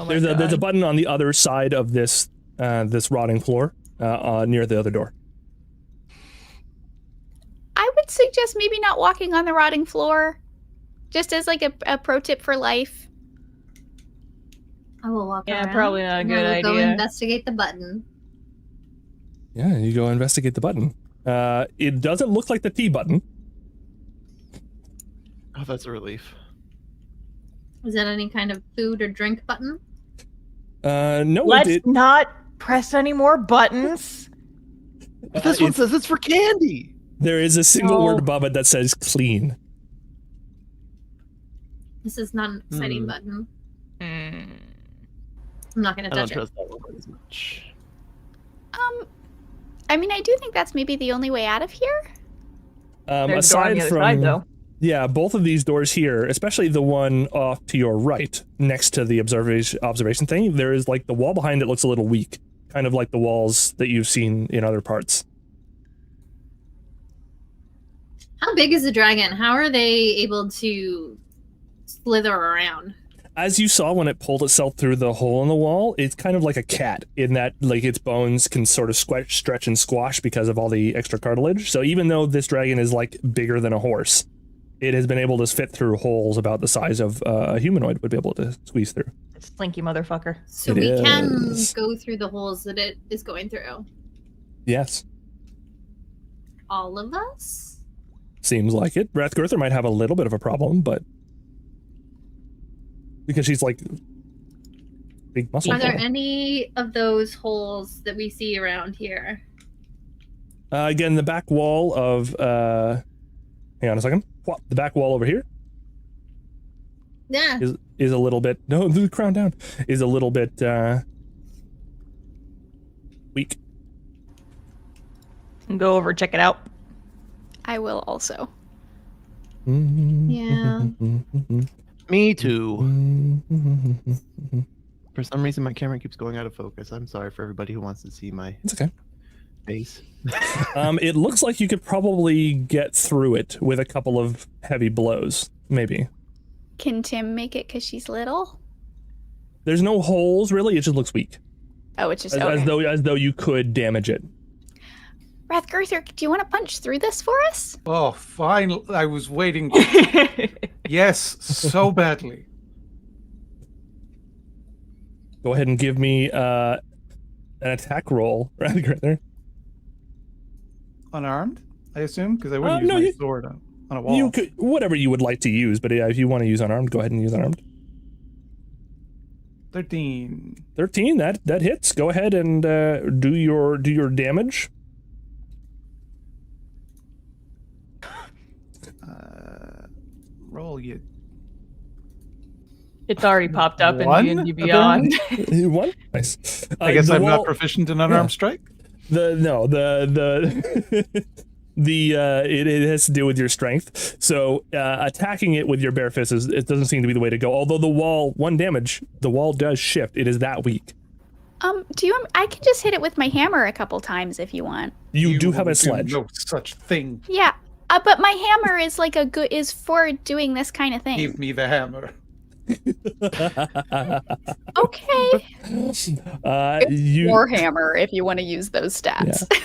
Oh my There's a God. button on the other side of this this rotting floor, near the other door. I would suggest maybe not walking on the rotting floor, just as like a pro tip for life. I will walk Yeah, around. probably not a and good I will Go idea. investigate the button. Yeah, you go investigate the button. It doesn't look like the T button. Oh, that's a relief. Is that any kind of food or drink button? No, Let's it not press any more buttons. But this one says it's for candy. there is a single No. word above it that says clean. This is not an exciting Hmm. button. Mm. I'm not going to I don't touch it. trust that one quite as much. I mean, I do think that's maybe the only way out of here. There's a door on Aside the other from side, though. yeah, both of these doors here, especially the one off to your right, next to the observation thing, there is like the wall behind it looks a little weak, kind of like the walls that you've seen in other parts. How big is the dragon? How are they able to slither around? As you saw when it pulled itself through the hole in the wall, it's kind of like a cat in that like its bones can sort of stretch and squash because of all the extra cartilage. So even though this dragon is like bigger than a horse, it has been able to fit through holes about the size of a humanoid would be able to squeeze through. Slinky motherfucker. So It we can is. go through the holes that it is going through. Yes, All of us? seems like it. Rathgurther might have a little bit of a problem, but because she's like big muscle. Are there girl. any of those holes that we see around here? Again, the back wall of hang on a second. The back wall over here Yeah. is a little bit the crown down is a little bit weak. Go over, check it out. I will also. Yeah. Me too. For some reason, my camera keeps going out of focus. I'm sorry for everybody who wants to see my It's okay. face. It looks like you could probably get through it with a couple of heavy blows, maybe. Can Tim make it because she's little? There's no holes really. It just looks weak, Oh, it's just as okay. though you could damage it. Rathgurther, do you want to punch through this for us? Oh, fine. I was waiting. Yes, so badly. Go ahead and give me an attack roll, Rathgurther. Unarmed, I assume, because I wouldn't No, use my you- sword on. on a wall. You could, whatever you would like to use, but if you want to use unarmed, go ahead and use unarmed. 13. 13, that hits. Go ahead and do your damage. Roll you. It's already popped up in One, D&D Beyond. You won? Nice. I guess the I'm wall- not proficient in unarmed strike. it has to do with your strength. So attacking it with your bare fist it doesn't seem to be the way to go. Although the wall, 1 damage, the wall does shift. It is that weak. I can just hit it with my hammer a couple times if you want. You do have a do sledge. No such thing. Yeah, but my hammer is like is for doing this kind of thing. Give me the hammer. Okay. You Warhammer, if you want to use those stats. Yeah.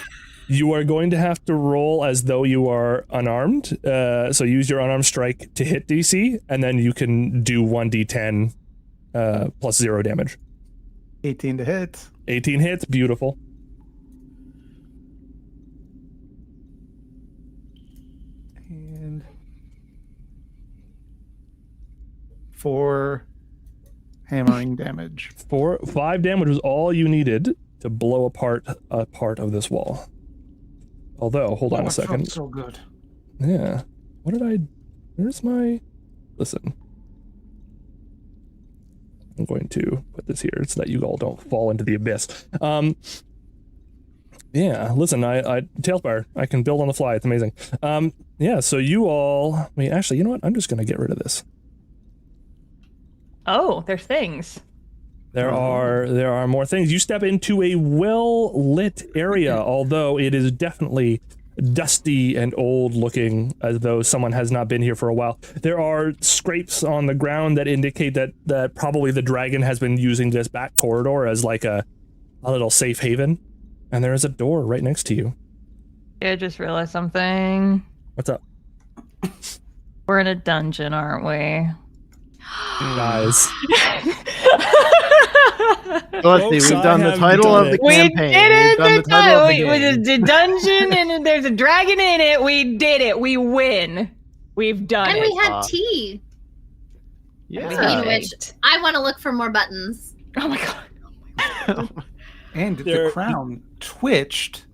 You are going to have to roll as though you are unarmed. So use your unarmed strike to hit DC, and then you can do 1d10 plus 0 damage. 18 to hit. 18 hits, beautiful. And 4 hammering damage. 5 damage was all you needed to blow apart a part of this wall. Although, hold on a it felt second. so good. Yeah. Where's my... Listen. I'm going to put this here so that you all don't fall into the abyss. Yeah, listen, I Tailspire, I can build on the fly. It's amazing. Yeah, so you all... Actually, you know what? I'm just going to get rid of this. Oh, there's things. There are more things. You step into a well-lit area, although it is definitely dusty and old-looking, as though someone has not been here for a while. There are scrapes on the ground that indicate that probably the dragon has been using this back corridor as like a little safe haven. And there is a door right next to you. I just realized something. What's up? We're in a dungeon, aren't we? Guys. Let's see, we've done the title of the We campaign. did it! We've done the title of the game. The dungeon, and there's a dragon in it. We did it. We win. We've done And it. we had tea. Yeah. Speaking of which, I want to look for more buttons. Oh my god. And There- the crown twitched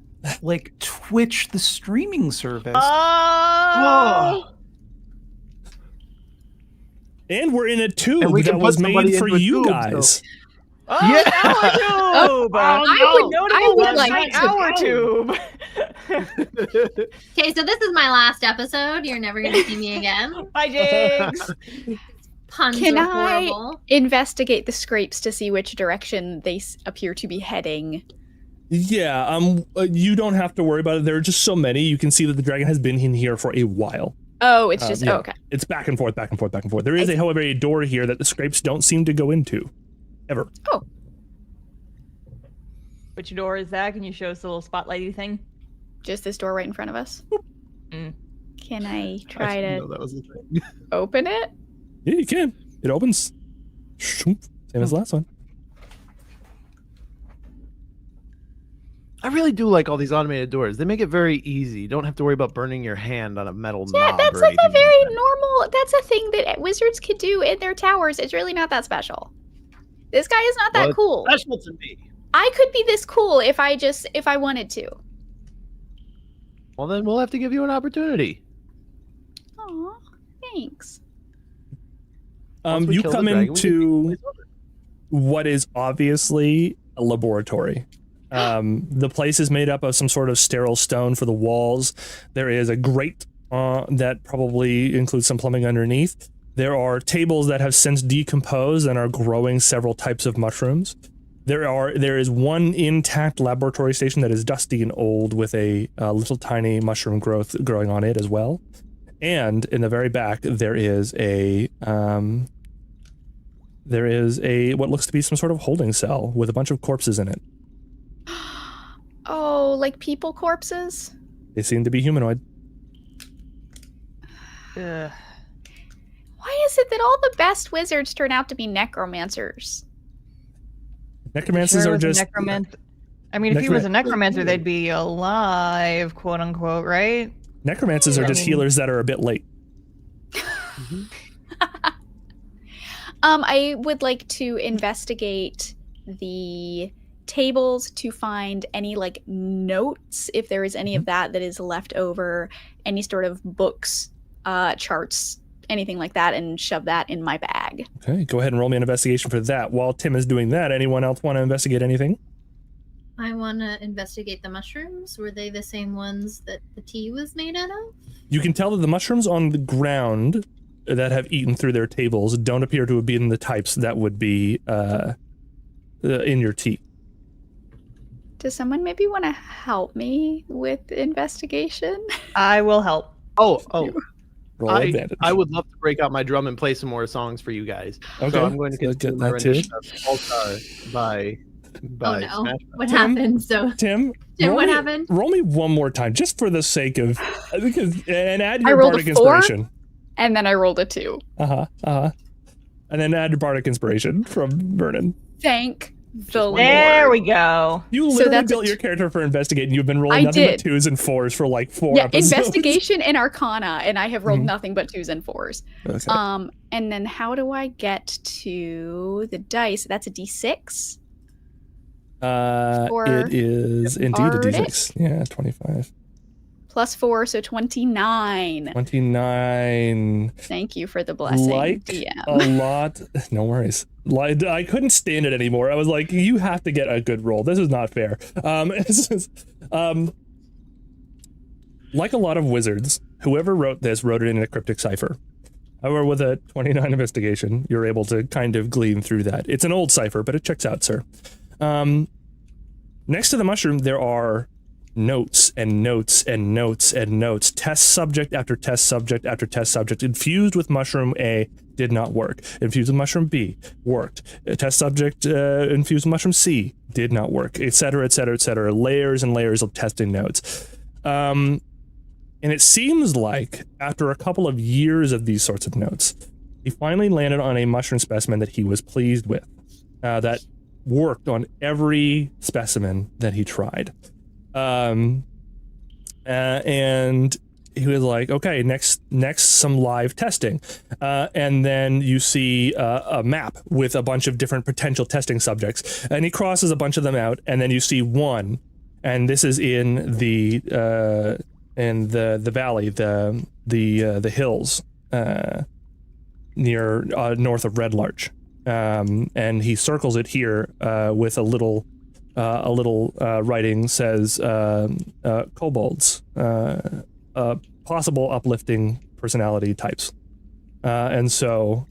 like Twitch, the streaming service. Oh! And we're in a And tube we can that put was somebody made for into a you tube, guys. Oh, Yeah. our tube! I would like to our tube. Okay, so this is my last episode. You're never going to see me again. Hi, Jigs. Puns Can are I- horrible. Investigate the scrapes to see which direction they appear to be heading. Yeah, you don't have to worry about it. There are just so many. You can see that the dragon has been in here for a while. Oh, it's just yeah. okay. It's back and forth, back and forth, back and forth. There is, however, a door here that the scrapes don't seem to go into. Ever. Oh, Which door is that? Can you show us the little spotlighty thing? just this door right in front of us. Mm. Can I try didn't to know that was a thing. open it? Yeah, you can. It opens. Same as the last one. I really do like all these automated doors. They make it very easy. You don't have to worry about burning your hand on a metal Yeah, knob. that's or like a anything very that. normal. That's a thing that wizards could do in their towers. It's really not that special. This guy is not that Well, cool. Special to me. I could be this cool if I wanted to. Well, then we'll have to give you an opportunity. Aw, thanks. Once we You kill the come dragon, we can into place over. what is obviously a laboratory. The place is made up of some sort of sterile stone for the walls. There is a grate that probably includes some plumbing underneath. There are tables that have since decomposed and are growing several types of mushrooms. There is one intact laboratory station that is dusty and old with a little tiny mushroom growth growing on it as well. And in the very back, there is a what looks to be some sort of holding cell with a bunch of corpses in it. Oh, like people corpses? They seem to be humanoid. Ugh. Why is it that all the best wizards turn out to be necromancers? Necromancers Sure are was a just necromancer. I mean, if he was a necromancer, they'd be alive, quote unquote, right? Necromancers are just healers that are a bit late. I would like to investigate the tables to find any like notes, if there is any of that is left over, any sort of books, charts, anything like that, and shove that in my bag. Okay, go ahead and roll me an investigation for that. While Tim is doing that, anyone else want to investigate anything? I want to investigate the mushrooms. Were they the same ones that the tea was made out of? You can tell that the mushrooms on the ground that have eaten through their tables don't appear to have been the types that would be in your tea. Does someone maybe want to help me with investigation? I will help. Oh, Roll advantage. I would love to break out my drum and play some more songs for you guys. Okay, So I'm going to so get that my too. rendition of All-Star by Oh no! Smash What Tim? happened? So Tim, Tim, what me, happened? Roll me one more time, just for the sake of, and add I your rolled a bardic 4. inspiration. And then I rolled a 2. And then add your bardic inspiration from Vernon. Thank the Lord. There we go. You So literally that's built your character for investigating. You've been rolling I nothing did. but 2s and 4s for like 4 Yeah, episodes. investigation and Arcana, and I have rolled Mhm. nothing but 2s and 4s. Okay. And then how do I get to the dice? That's a D6. for It is indeed a bardic? d6. Yeah, 25. Plus 4, so 29. 29. Thank you for the blessing, Like DM. a lot. No worries. Like, I couldn't stand it anymore. I was like, you have to get a good roll. This is not fair. Like a lot of wizards, whoever wrote this wrote it in a cryptic cipher. However, with a 29 investigation, you're able to kind of glean through that. It's an old cipher, but it checks out, sir. Next to the mushroom, there are notes and notes and notes and notes. Test subject after test subject after test subject. Infused with mushroom A did not work. Infused with mushroom B worked. Test subject infused with mushroom C did not work, etc., etc., etc. Layers and layers of testing notes. And it seems like after a couple of years of these sorts of notes, he finally landed on a mushroom specimen that he was pleased with, that worked on every specimen that he tried. And he was like, okay, next some live testing. And then you see a map with a bunch of different potential testing subjects, and he crosses a bunch of them out, and then you see one, and this is in the valley, the hills near north of Red Larch. And he circles it here with a little writing, says kobolds, possible uplifting personality types, and so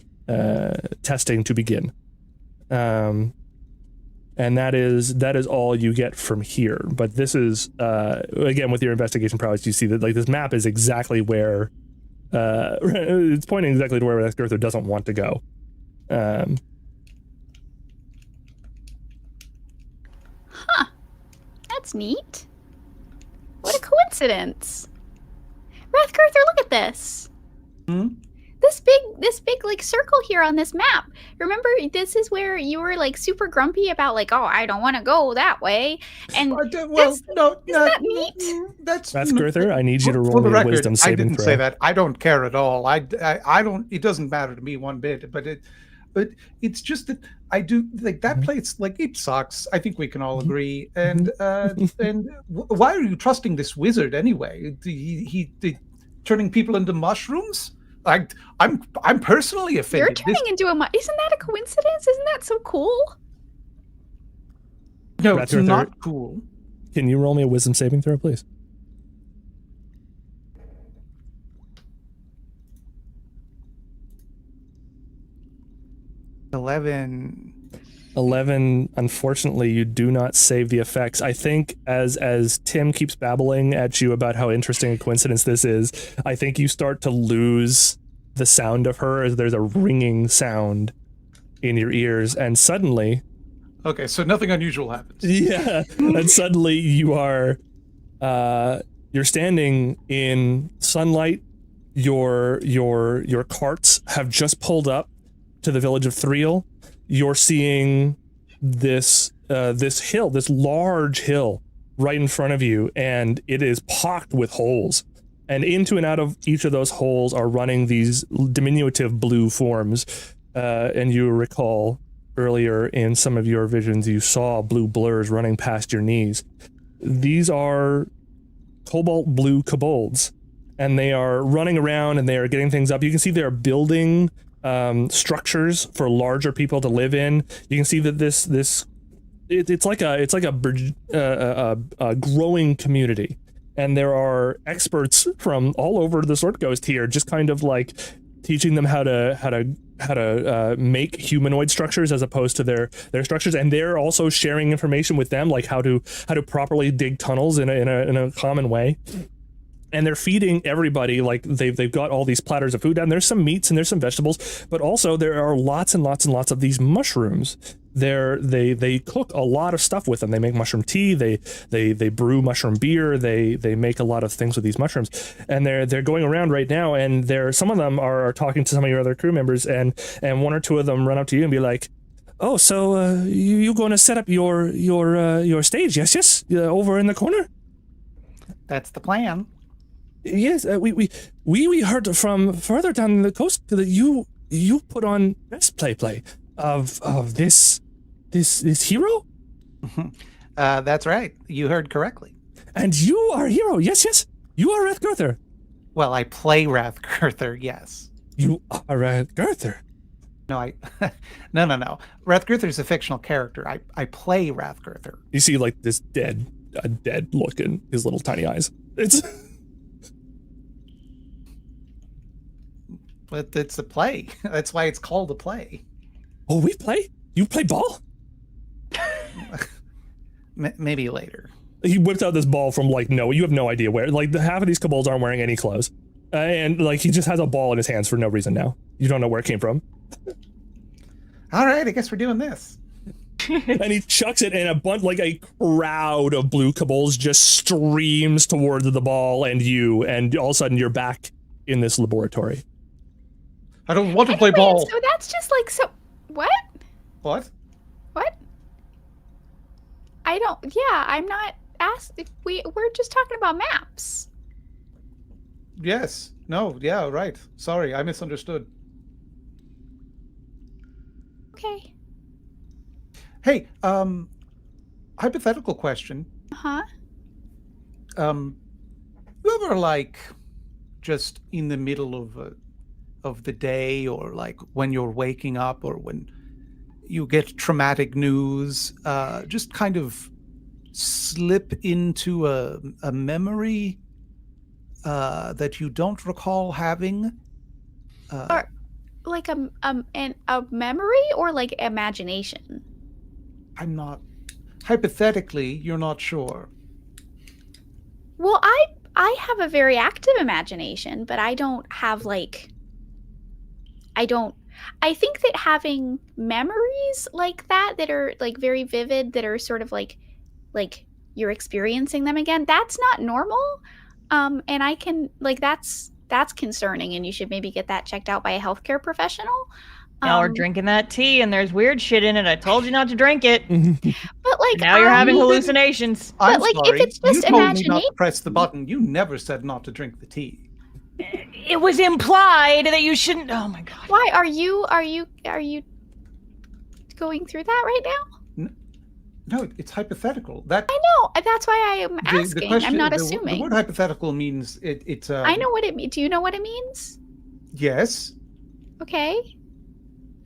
testing to begin. And that is all you get from here. But this is again, with your investigation prowess, you see that like this map is exactly where it's pointing exactly to where Gerther doesn't want to go. Huh. That's neat. What a coincidence. Rathgurther, look at this. Hmm? This big like circle here on this map. Remember, this is where you were like super grumpy about like, oh, I don't want to go that way. And Well, that's- no, isn't that neat? That's Gerther, I need you to For roll the me a record, wisdom I saving didn't throw. say that. I don't care at all. I don't. It doesn't matter to me one bit. But it's just that I do like that place. Like it sucks. I think we can all agree. And why are you trusting this wizard anyway? He turning people into mushrooms. I'm personally offended. You're turning into a isn't that a coincidence? Isn't that so cool? No, it's Rathgurther, not cool. Can you roll me a wisdom saving throw, please? $11. 11. Unfortunately, you do not save the effects. I think as Tim keeps babbling at you about how interesting a coincidence this is, I think you start to lose the sound of her as there's a ringing sound in your ears, and suddenly, Okay, so nothing unusual happens. yeah, and suddenly you are you're standing in sunlight. Your carts have just pulled up to the village of Thriel. You're seeing this hill, this large hill right in front of you, and it is pocked with holes. And into and out of each of those holes are running these diminutive blue forms. And you recall earlier in some of your visions, you saw blue blurs running past your knees. These are cobalt blue kobolds, and they are running around and they are getting things up. You can see they're building structures for larger people to live in. You can see that it's like a growing community, and there are experts from all over the Sword Coast here, just kind of like teaching them how to make humanoid structures as opposed to their structures, and they're also sharing information with them, like how to properly dig tunnels in a common way. And they're feeding everybody, like they've got all these platters of food down. There's some meats and there's some vegetables, but also there are lots and lots and lots of these mushrooms. They cook a lot of stuff with them. They make mushroom tea. They brew mushroom beer. They make a lot of things with these mushrooms, and they're going around right now. And some of them are talking to some of your other crew members, and one or two of them run up to you and be like, "Oh, so you going to set up your stage? Yes, over in the corner." That's the plan. Yes, we heard from further down the coast that you put on best play of this hero. That's right. You heard correctly. And you are a hero. Yes. You are Rathgurther. Well, I play Rathgurther. Yes. You are Rathgurther. No, no. Rathgurther's a fictional character. I play Rathgurther. You see, like this dead look in his little tiny eyes. But it's a play. That's why it's called a play. Oh, we play? You play ball? Maybe later. He whipped out this ball from you have no idea where. Like half of these kobolds aren't wearing any clothes, and like he just has a ball in his hands for no reason now. You don't know where it came from. All right, I guess we're doing this. And he chucks it, and a crowd of blue kobolds just streams towards the ball and you, and all of a sudden you're back in this laboratory. I don't want to play ball. So that's just what? What? What? I'm not asked. We're just talking about maps. Yes. No. Yeah. Right. Sorry, I misunderstood. Okay. Hey, hypothetical question. Uh-huh. You ever just in the middle of the day, or when you're waking up, or when you get traumatic news, just kind of slip into a memory that you don't recall having? Or a memory, or imagination? I'm not. Hypothetically, you're not sure. Well, I have a very active imagination, but I don't have I think that having memories like that are very vivid, that are sort of like you're experiencing them again, that's not normal. And I can that's concerning, and you should maybe get that checked out by a healthcare professional. Y'all are drinking that tea and there's weird shit in it. I told you not to drink it. But now you're having hallucinations. I'm But sorry. if it's just you told me not imagination, to press the button. You never said not to drink the tea. It was implied that you shouldn't. Oh my god. why are you going through that right now? No, it's hypothetical. That I know. That's why I am asking. I'm not assuming. The word hypothetical means it's. I know what it means. Do you know what it means? Yes. Okay.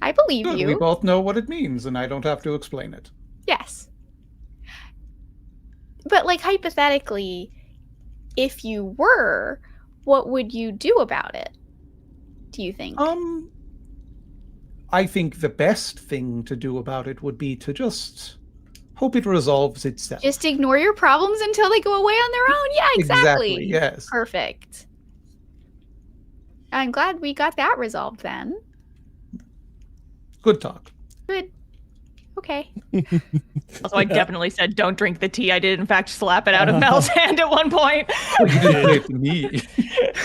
I believe Good. you. We both know what it means, and I don't have to explain it. Yes. But hypothetically, if you were, what would you do about it? Do you think? I think the best thing to do about it would be to just hope it resolves itself. Just ignore your problems until they go away on their own? Yeah, exactly. Yes. Perfect. I'm glad we got that resolved then. Good talk. Good. Okay. Also, I definitely said don't drink the tea. I did, in fact, slap it out of Mel's hand at one point. You didn't say it to me.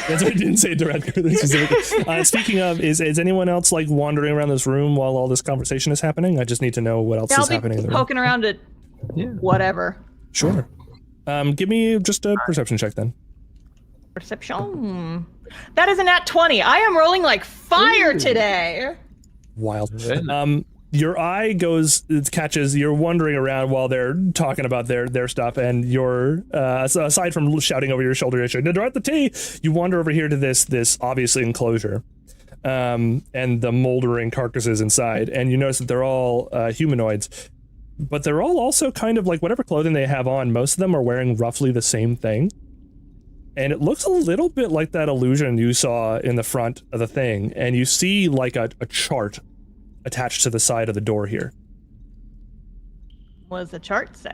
That's what I didn't say to Radker. Speaking of, is anyone else wandering around this room while all this conversation is happening? I just need to know what else is happening in the room. Poking around at whatever. Sure. Give me just a perception check then. Perception. That is a nat 20. I am rolling like fire today. Wild. Your eye catches, you're wandering around while they're talking about their stuff, and you're, aside from shouting over your shoulder, at the tea, you wander over here to this obvious enclosure, and the moldering carcasses inside, and you notice that they're all humanoids, but they're all also kind of like whatever clothing they have on, most of them are wearing roughly the same thing. And it looks a little bit like that illusion you saw in the front of the thing, and you see like a chart attached to the side of the door here. What does the chart say?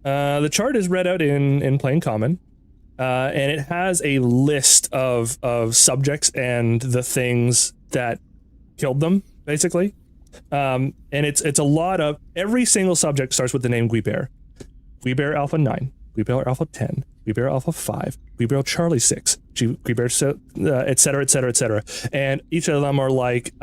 The chart is read out in plain common, and it has a list of subjects and the things that killed them, basically. And it's a lot of, every single subject starts with the name Guiber. Guiber Alpha 9, Guiber Alpha 10, Guiber Alpha 5, Guiber Charlie 6, Guiber, et cetera, et cetera, et cetera. And each of them are like,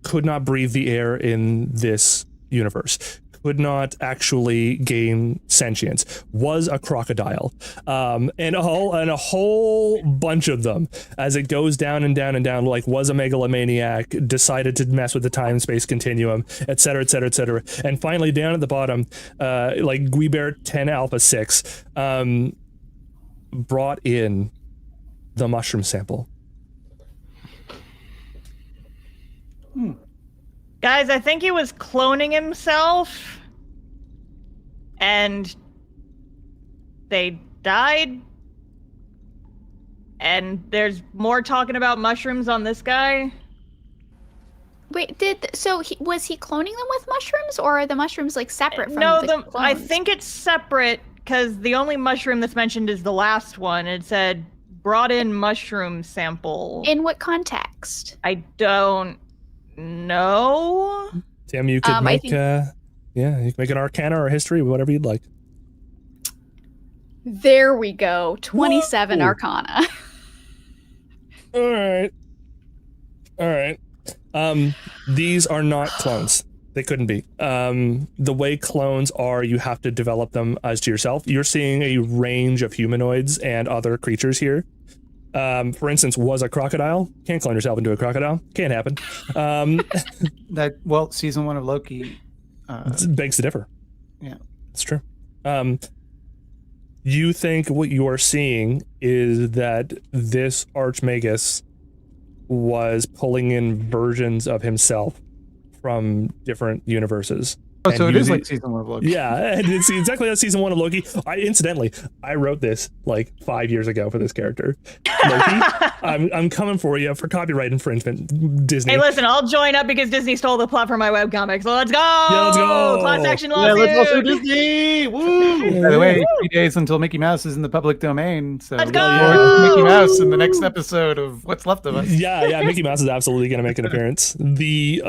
could not breathe the air in this universe, could not actually gain sentience, was a crocodile, and a whole bunch of them as it goes down and down and down, like was a megalomaniac, decided to mess with the time-space continuum, et cetera, et cetera, et cetera. And finally down at the bottom, like Guiber 10 Alpha 6, brought in the mushroom sample. Guys, I think he was cloning himself, and they died, and there's more talking about mushrooms on this guy. Wait, was he cloning them with mushrooms, or are the mushrooms like separate from No, the I clones? think it's separate, because the only mushroom that's mentioned is the last one. It said, brought in mushroom sample. In what context? I don't know. Tim, you could I make, think- you can make an Arcana or a history, whatever you'd like. There we go. 27 Whoa. Arcana. All right. These are not clones. They couldn't be. The way clones are, you have to develop them as to yourself. You're seeing a range of humanoids and other creatures here. For instance, was a crocodile. Can't clone yourself into a crocodile. Can't happen. Season 1 of Loki. Begs to differ. Yeah. It's true. You think what you are seeing is that this Archmagus was pulling in versions of himself from different universes. Oh, so it is using- like season 1 of Loki. Yeah, and it's exactly like season 1 of Loki. I wrote this like 5 years ago for this character. Loki, I'm coming for you for copyright infringement, Disney. Hey, listen, I'll join up because Disney stole the plot from my webcomic, so let's go! Yeah, let's go! Class action Yeah, lawsuit! let's go Disney! Woo! By the way, 3 days until Mickey Mouse is in the public domain, so Let's look go! forward to Mickey Mouse in the next episode of What's Left of Us. Yeah, Mickey Mouse is absolutely going to make an appearance. The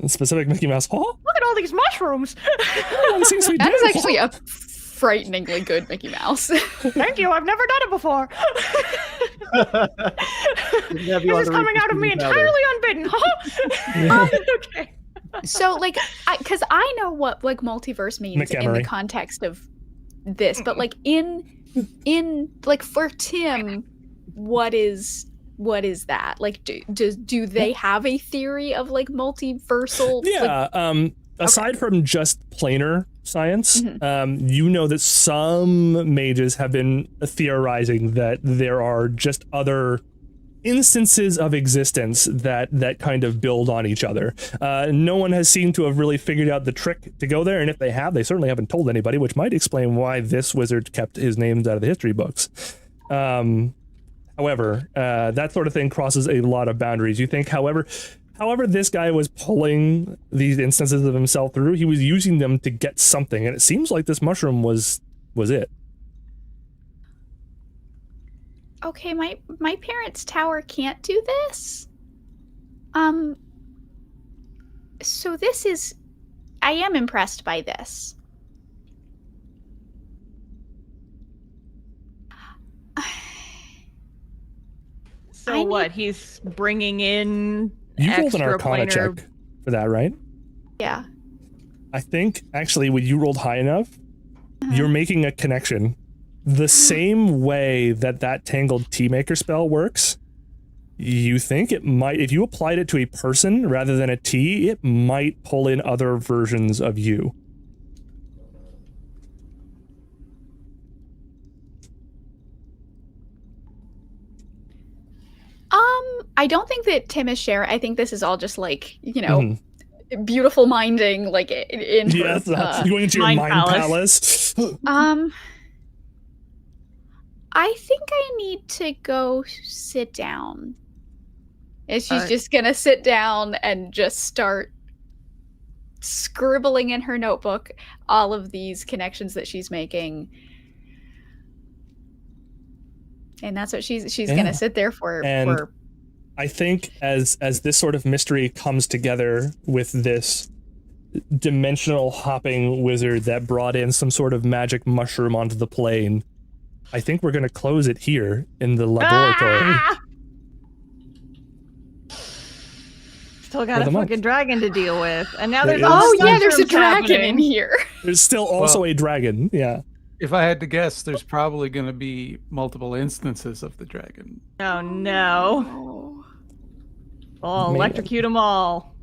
specific Mickey Mouse. Huh? Look at all these mushrooms! That is actually a frighteningly good Mickey Mouse. Thank you, I've never done it before. This is coming out of me entirely unbidden. Okay. So, like, because I know what like multiverse means in the context of this, but like in like for Tim, what is that? Like, do they have a theory of like multiversal? Yeah. Like, aside from just planar science, Mm-hmm. you know that some mages have been theorizing that there are just other instances of existence that kind of build on each other. No one has seemed to have really figured out the trick to go there, and if they have, they certainly haven't told anybody, which might explain why this wizard kept his names out of the history books. However, that sort of thing crosses a lot of boundaries. You think, however this guy was pulling these instances of himself through, he was using them to get something, and it seems like this mushroom was it. okay, my parents' tower can't do this. So I am impressed by this. So what? He's bringing in You rolled an extra Arcana planar- check for that, right? Yeah. I think actually when you rolled high enough, you're making a connection the same way that tangled tea maker spell works, you think it might, if you applied it to a person rather than a tea, it might pull in other versions of you. I don't think that Tim is share. I think this is all just like, you know, Mhm. beautiful minding, like in her, Yes, going into your mind mind palace. I think I need to go sit down. And she's Alright. just gonna sit down and just start scribbling in her notebook all of these connections that she's making. And that's what she's Yeah. gonna sit there for. And I think as this sort of mystery comes together with this dimensional hopping wizard that brought in some sort of magic mushroom onto the plane, I think we're going to close it here in the laboratory. Still got a the month. fucking dragon to deal with, and now There there's is. all Oh yeah, there's a mushrooms dragon in happening. here. There's still also a dragon. Yeah. If I had to guess, there's probably going to be multiple instances of the dragon. Oh no! Oh. Oh, Man. electrocute them all.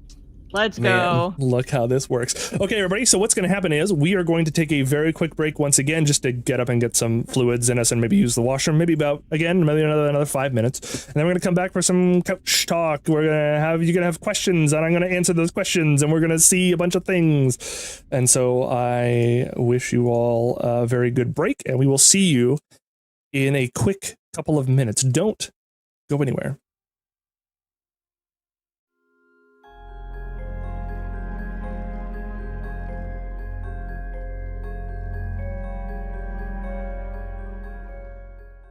Let's go. Man, look how this works. Okay, everybody, so what's going to happen is we are going to take a very quick break once again just to get up and get some fluids in us and maybe use the washroom, maybe about, again, maybe another 5 minutes. And then we're going to come back for some couch talk. We're going to have, you're going to have questions, and I'm going to answer those questions, and we're going to see a bunch of things. And so I wish you all a very good break, and we will see you in a quick couple of minutes. Don't go anywhere.